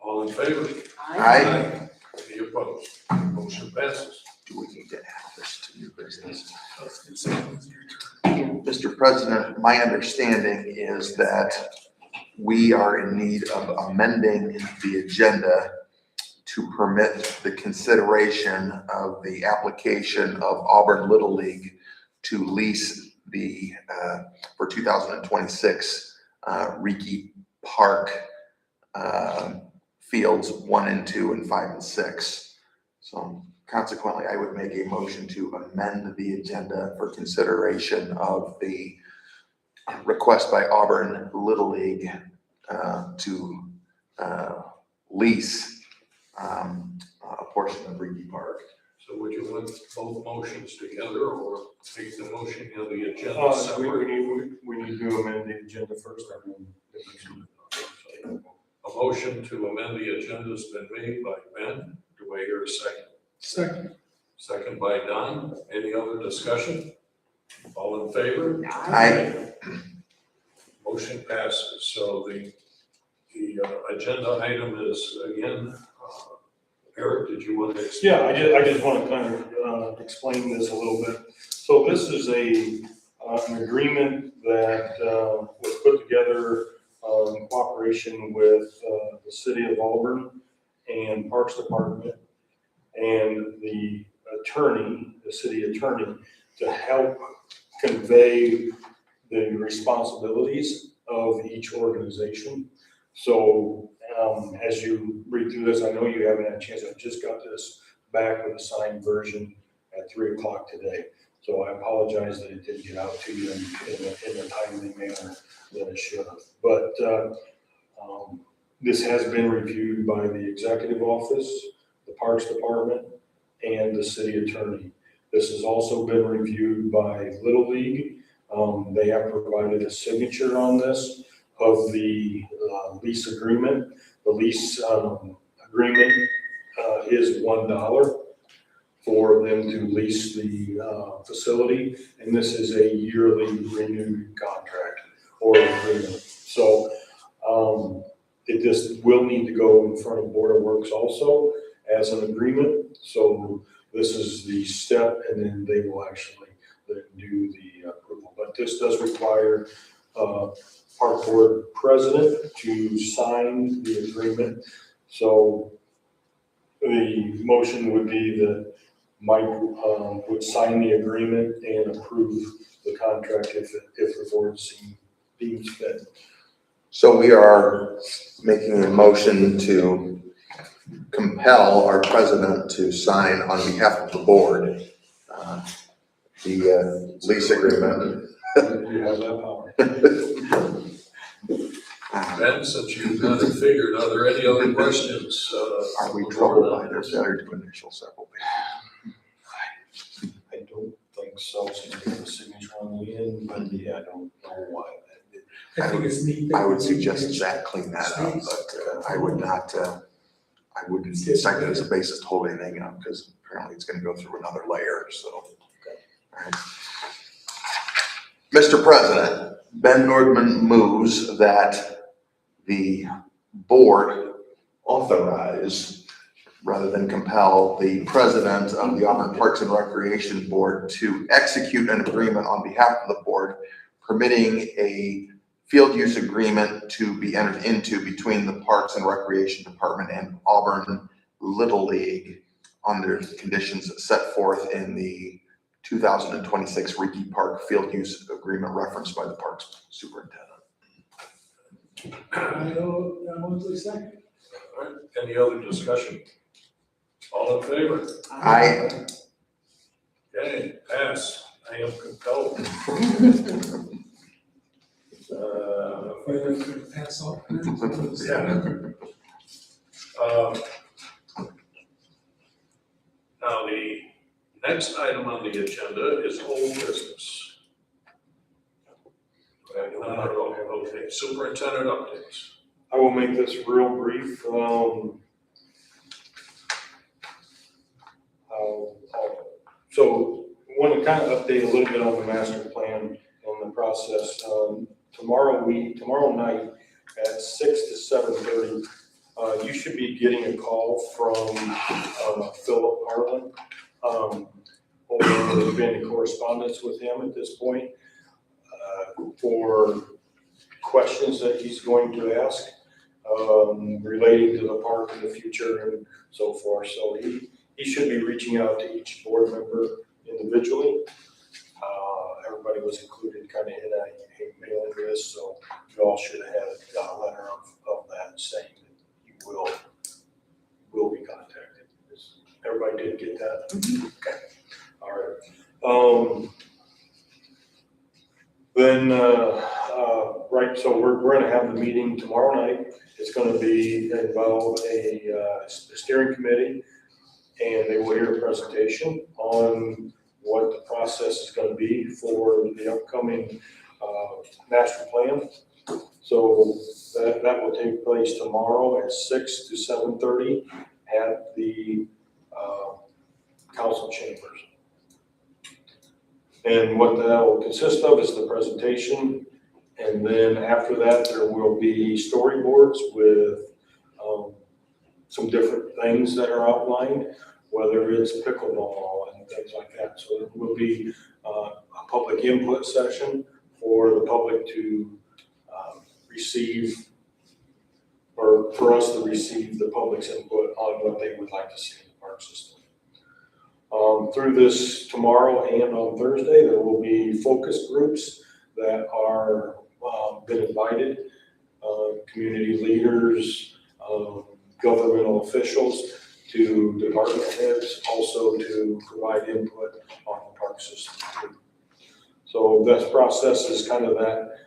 All in favor? Aye. Any opposed? Motion passes. Do we need to add this to new business? I was gonna say, it was your turn. Mr. President, my understanding is that we are in need of amending the agenda to permit the consideration of the application of Auburn Little League to lease the, for 2026, Reiki Park fields 1 and 2 and 5 and 6. So consequently, I would make a motion to amend the agenda for consideration of the request by Auburn Little League to lease a portion of Reiki Park. So would you want both motions together or take the motion of the agenda We separate? need to amend the agenda first. A motion to amend the agenda has been made by Ben. Do I hear a second? Second. Second by Don. Any other discussion? All in favor? Aye. Motion passes. So the agenda item is again Eric, did you want to explain? Yeah, I just want to kind of explain this a little bit. So this is an agreement that was put together in cooperation with the city of Auburn and Parks Department and the attorney, the city attorney, to help convey the responsibilities of each organization. So as you read through this, I know you haven't had a chance, I just got this back with a signed version at 3:00 today. So I apologize that it didn't get out to you in a timely manner that it should have. But this has been reviewed by the executive office, the Parks Department, and the city attorney. This has also been reviewed by Little League. They have provided a signature on this of the lease agreement. The lease agreement is $1 for them to lease the facility, and this is a yearly renewed contract or agreement. So it just will need to go in front of Board of Works also as an agreement. So this is the step, and then they will actually then do the approval. But this does require Park Board President to sign the agreement. So the motion would be that Mike would sign the agreement and approve the contract if the board deems fit. So we are making a motion to compel our president to sign on behalf of the board the lease agreement. You have that power. Ben, since you've got it figured, are there any other questions? Are we troubled by this? Better to initial several. I don't think so, since we have a signature on the end, but yeah, I don't know why. I think it's neat. that I would we suggest can- Zach clean that up, but I would not, I wouldn't cite that as a basis to hold anything up, because apparently it's gonna go through another layer, so. Alright. Mr. President, Ben Nordman moves that the board authorize, rather than compel, the president of the Auburn Parks and Recreation Board to execute an agreement on behalf of the board permitting a field use agreement to be entered into between the Parks and Recreation Department and Auburn Little League under conditions set forth in the 2026 Reedy Park Field Use Agreement referenced by the Parks Superintendent. I want to second. All right, any other discussion? All in favor? I, Okay, pass. I am compelled. Whether it's gonna pass off. Yeah. Now, the next item on the agenda is old business. Okay, superintendent updates. I will make this real brief. So want to kind of update a little bit on the master plan and the process. Tomorrow night at 6 to 7:30, you should be getting a call from Philip Harlan. There's been correspondence with him at this point for questions that he's going to ask relating to the park in the future and so forth. So he should be reaching out to each board member individually. Everybody was included kind of in a mailing list, so you all should have had a letter of that saying that you will be contacted. Everybody did get that? Okay, all right. Then, right, so we're gonna have the meeting tomorrow night. It's gonna involve a steering committee, and they will hear a presentation on what the process is gonna be for the upcoming master plan. So that will take place tomorrow at 6 to 7:30 at the council chambers. And what that will consist of is the presentation, and then after that, there will be storyboards with some different things that are outlined, whether it's pickleball and things like that. So there will be a public input session for the public to receive, or for us to receive the public's input on what they would like to see in the park system. Through this tomorrow and on Thursday, there will be focus groups that are been invited, community leaders, governmental officials, to department heads, also to provide input on the park system. So that process is kind of that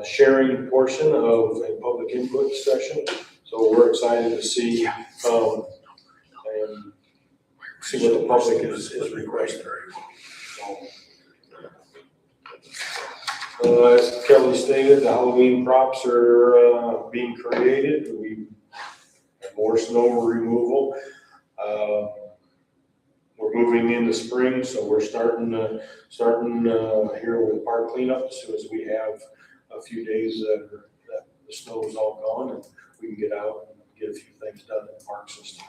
sharing portion of a public input session. So we're excited to see and see what the public is requesting. As Kelly stated, the Halloween props are being created. We have more snow removal. We're moving into spring, so we're starting here with park cleanup as soon as we have a few days that the snow is all gone and we can get out and get a few things done in the park system.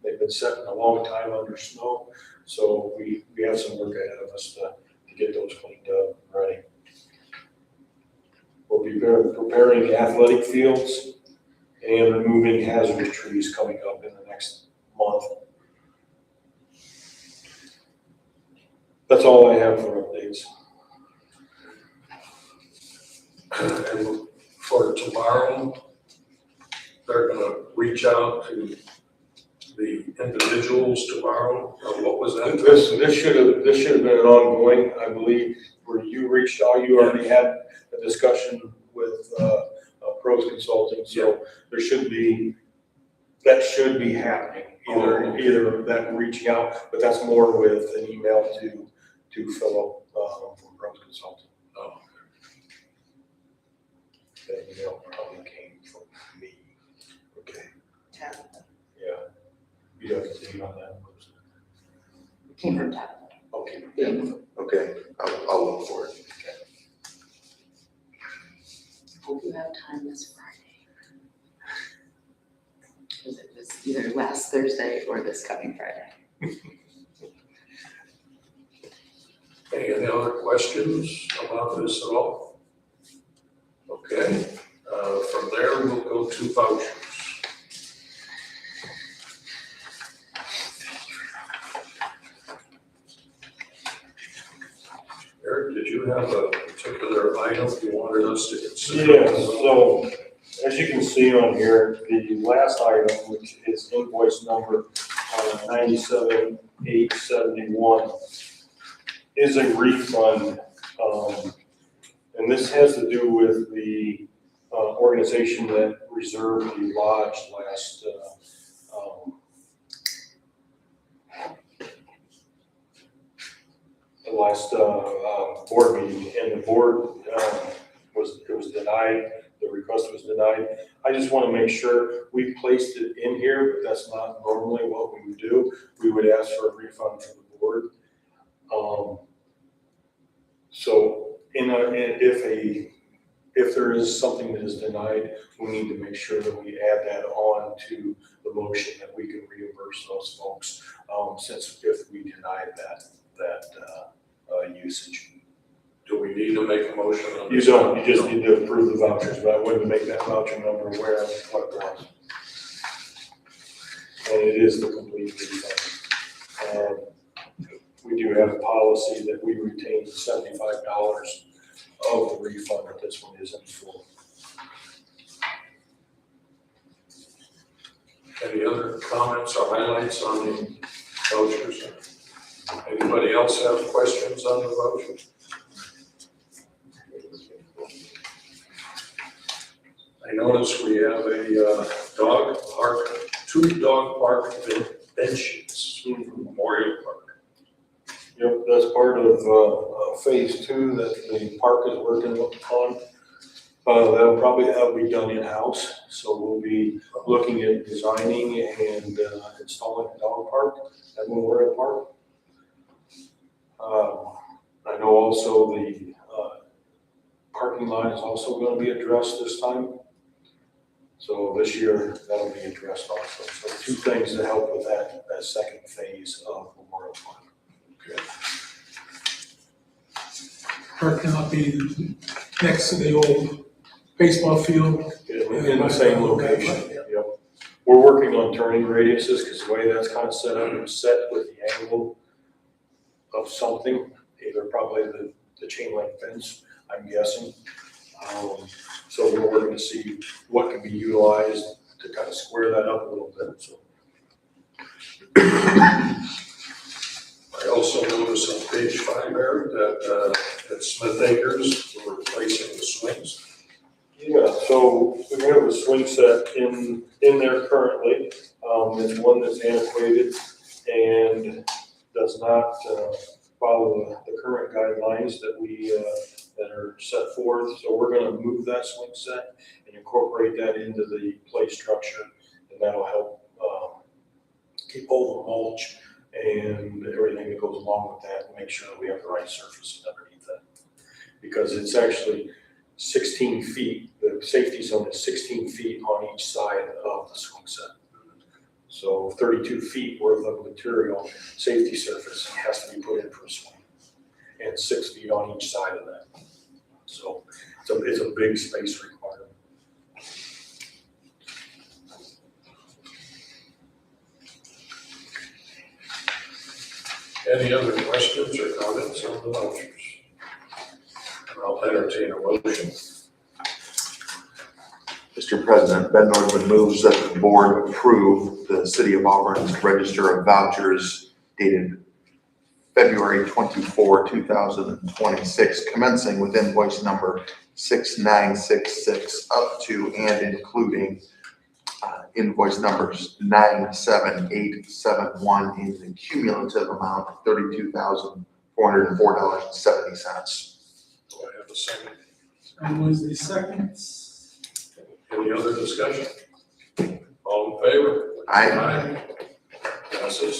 They've been sitting a long time under snow, so we have some work ahead of us to get those cleaned up and ready. We'll be preparing athletic fields and removing hazard trees coming up in the next month. That's all I have for updates. And for tomorrow, they're gonna reach out to the individuals tomorrow, or what was that? This should have been an ongoing, I believe, where you reached out, you already had a discussion with Pros Consulting, so there should be, that should be happening. Either that reaching out, but that's more with an email to Philip from Pros Consulting. Oh. That email probably came from me. Okay. Yeah. You have to see on that. Came from Tab. Okay. Okay, I'll look for it. Hope you have time this Friday. Because it was either last Thursday or this coming Friday. Any other questions about this at all? Okay, from there we'll go to vouchers. Eric, did you have a particular item you wanted us to consider? Yes, so as you can see on here, the last item, which is invoice number 97,871, is a refund. And this has to do with the organization that reserved the lodge last board meeting, and the board was denied, the request was denied. I just want to make sure we placed it in here, but that's not normally what we would do. We would ask for a refund from the board. So if there is something that is denied, we need to make sure that we add that on to the motion that we can reimburse those folks, since if we denied that usage. Do we need to make a motion on You this? don't, you just need to approve the vouchers, but I wanted to make that voucher number aware of what it was. And it is the complete refund. We do have a policy that we retain $75 of the refund, but this one isn't full. Any other comments or highlights on the vouchers? Anybody else have questions on the vouchers? I notice we have a dog park, 2 dog park benches from Memorial Park. Yep, that's part of phase 2 that the park is working on. That'll be done in-house, so we'll be looking at designing and installing a dog park at Memorial Park. I know also the parking lot is also going to be addressed this time. So this year, that'll be addressed also. So 2 things to help with that second phase of Memorial Fund. Okay. Parking lot being next to the old baseball field. In the same location, yep. We're working on turning radiuses, because the way that's kind of set up, it's set with the angle of something, either probably the chain link fence, I'm guessing. So we're working to see what can be utilized to kind of square that up a little bit, so. I also noticed on page 5 there that at Smith Acres, we're replacing the swings. Yeah, so we have a swing set in there currently. It's one that's antiquated and does not follow the current guidelines that that are set forth. So we're gonna move that swing set and incorporate that into the play structure, and that'll help keep all the mulch and everything that goes along with that, and make sure that we have the right surfaces underneath that. Because it's actually 16 feet, the safety zone is 16 feet on each side of the swing set. So 32 feet worth of material, safety surface has to be put in for a swing, and 6 feet on each side of that. So it's a big space requirement. Any other questions or comments on the vouchers? And I'll entertain a motion. Mr. President, Ben Nordman moves that the board approve the City of Auburn's Register of Vouchers dated February 24, 2026, commencing with invoice number 6966 up to and including invoice numbers 97871 in the cumulative amount of $32,404.70. Do I have a second? And was the second. Any other discussion? All in favor? Aye. Passes.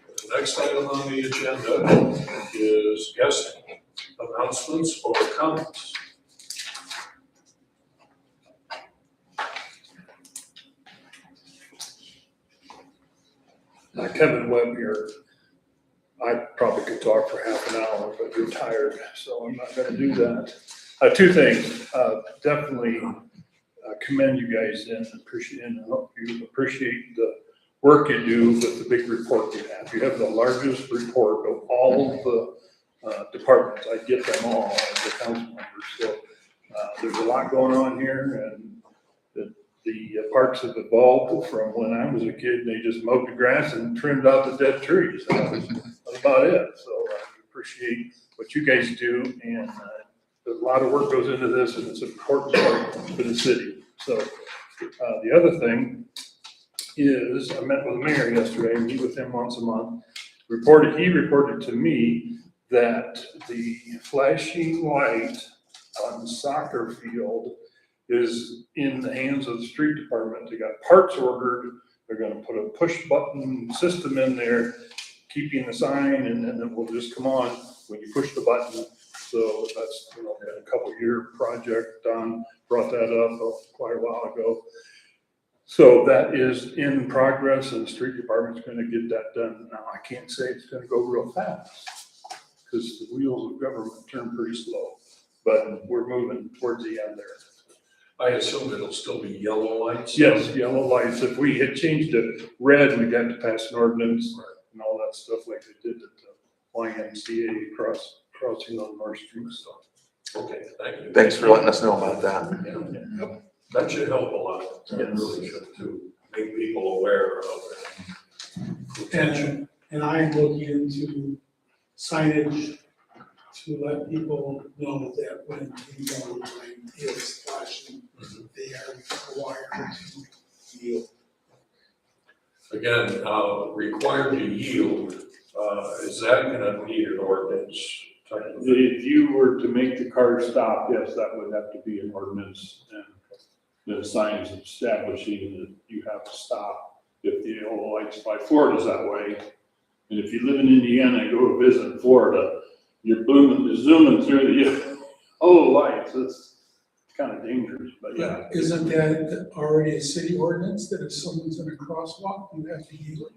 The next item on the agenda is guest announcements or comments. Kevin Webb here. I probably could talk for half an hour, but you're tired, so I'm not gonna do that. 2 things, definitely commend you guys and hope you appreciate the work you do with the big report you have. You have the largest report of all of the departments. I get them all as the council members, so there's a lot going on here, and the parks have evolved from when I was a kid. They just mowed the grass and trimmed out the dead trees. That was about it. So I appreciate what you guys do, and a lot of work goes into this, and it's an important part for the city. So the other thing is, I met with the mayor yesterday, meet with him once a month. He reported to me that the flashing light on the soccer field is in the hands of the street department. They got parts ordered. They're gonna put a push button system in there, keeping the sign, and then it will just come on when you push the button. So that's, been a couple year project. Don brought that up quite a while ago. So that is in progress, and the street department's gonna get that done. Now, I can't say it's gonna go real fast, because the wheels of government turn pretty slow, but we're moving towards the end there. I assume it'll still be yellow lights? Yes, yellow lights. If we had changed to red, we'd have to pass an ordinance and all that stuff like they did at the YMCA crossing on North Street. So, Okay, thank you. Thanks for letting us know about that. Yeah, that should help a lot. It really should too, make people aware of it. And I'm looking into signage to let people know that when the yellow light is flashing, they are required to yield. Again, required to yield, is that gonna need an ordinance? if you were to make the car stop, yes, that would have to be an ordinance, and the sign is establishing that you have to stop if the yellow lights by Florida's that way. And if you live in Indiana and go to visit in Florida, you're zooming through the yellow lights. kind of dangerous, but yeah. But isn't that already a city ordinance that if someone's in a crosswalk, you have to yield?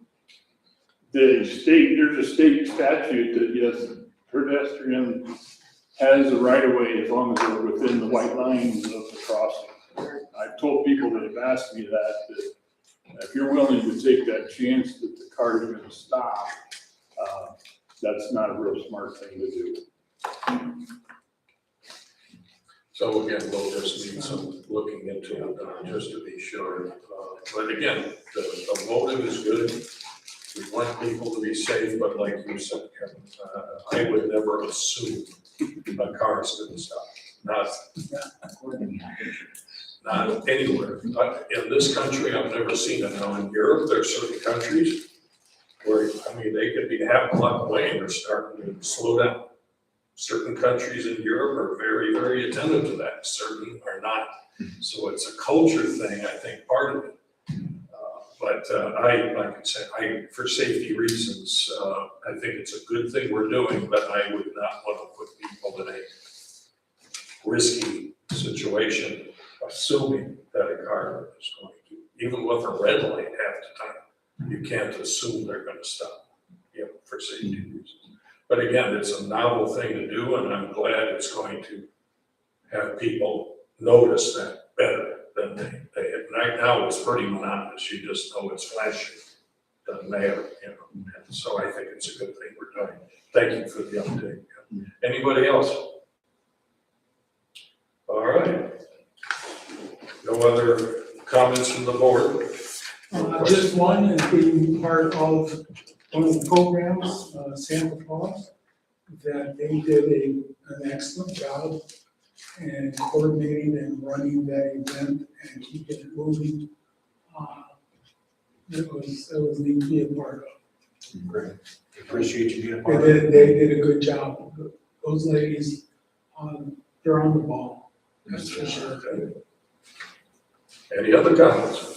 There's a state statute that, yes, pedestrian has the right of way as long as they're within the white lines of the crossing. I've told people that have asked me that if you're willing to take that chance that the car is gonna stop, that's not a real smart thing to do. So again, we'll just need some looking into it, just to be sure. But again, the motive is good. We want people to be safe, but like you said, Kevin, I would never assume a car is gonna stop. Not anywhere. In this country, I've never seen it. Now in Europe, there are certain countries where, I mean, they could be half a block away and they're starting to slow down. Certain countries in Europe are very, very attentive to that. Certain are not. So it's a culture thing, I think, part of it. But like I said, for safety reasons, I think it's a good thing we're doing, but I would not want to put people in a risky situation, assuming that a car is going to, even with a red light half the time, you can't assume they're going to stop, for safety reasons. But again, it's a novel thing to do, and I'm glad it's going to have people notice that better than they right now it's pretty monotonous. You just know it's flashing. Doesn't matter, And so I think it's a good thing we're doing. Thank you for the update. Anybody else? All right. No other comments from the board? Just one, is being part of one of the programs, Santa Claus, that they did an excellent job in coordinating and running that event and keeping it moving. It was neat to be a part of. Great. Appreciate you being a They part of it. did a good job. Those ladies, they're on the ball. That's for sure. Any other comments?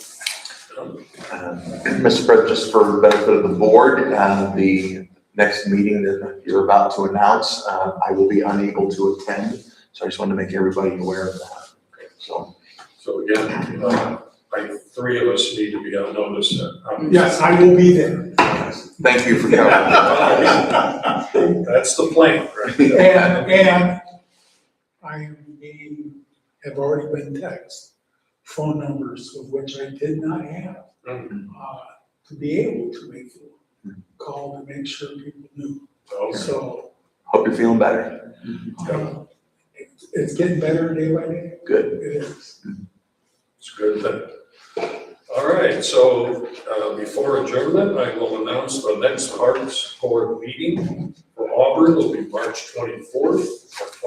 Mr. President, just for the benefit of the board, the next meeting that you're about to announce, I will be unable to attend. So I just wanted to make everybody aware of that. So again, three of us need to be on notice. Yes, I will be there. thank you for coming. That's the plan, right? And have already been texted phone numbers of which I did not have, to be able to make the call to make sure people knew. Okay. So, Hope you're feeling better. it's getting better day by day. Good. It is. It's a good thing. All right, so before adjournment, I will announce the next Parks Board meeting for Auburn will be March 24th or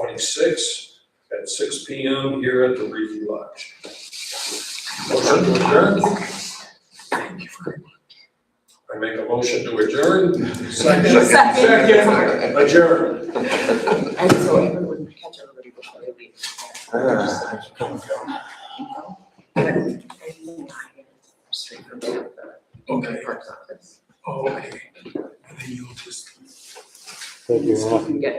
26th at 6 p.m. here at the Reefy Lodge. Motion to adjourn? I make a motion to adjourn. Second. Adjourn. And so everyone would catch everybody before they leave. Straight from the Okay. parks office. Oh, okay. And then you'll just. So you can get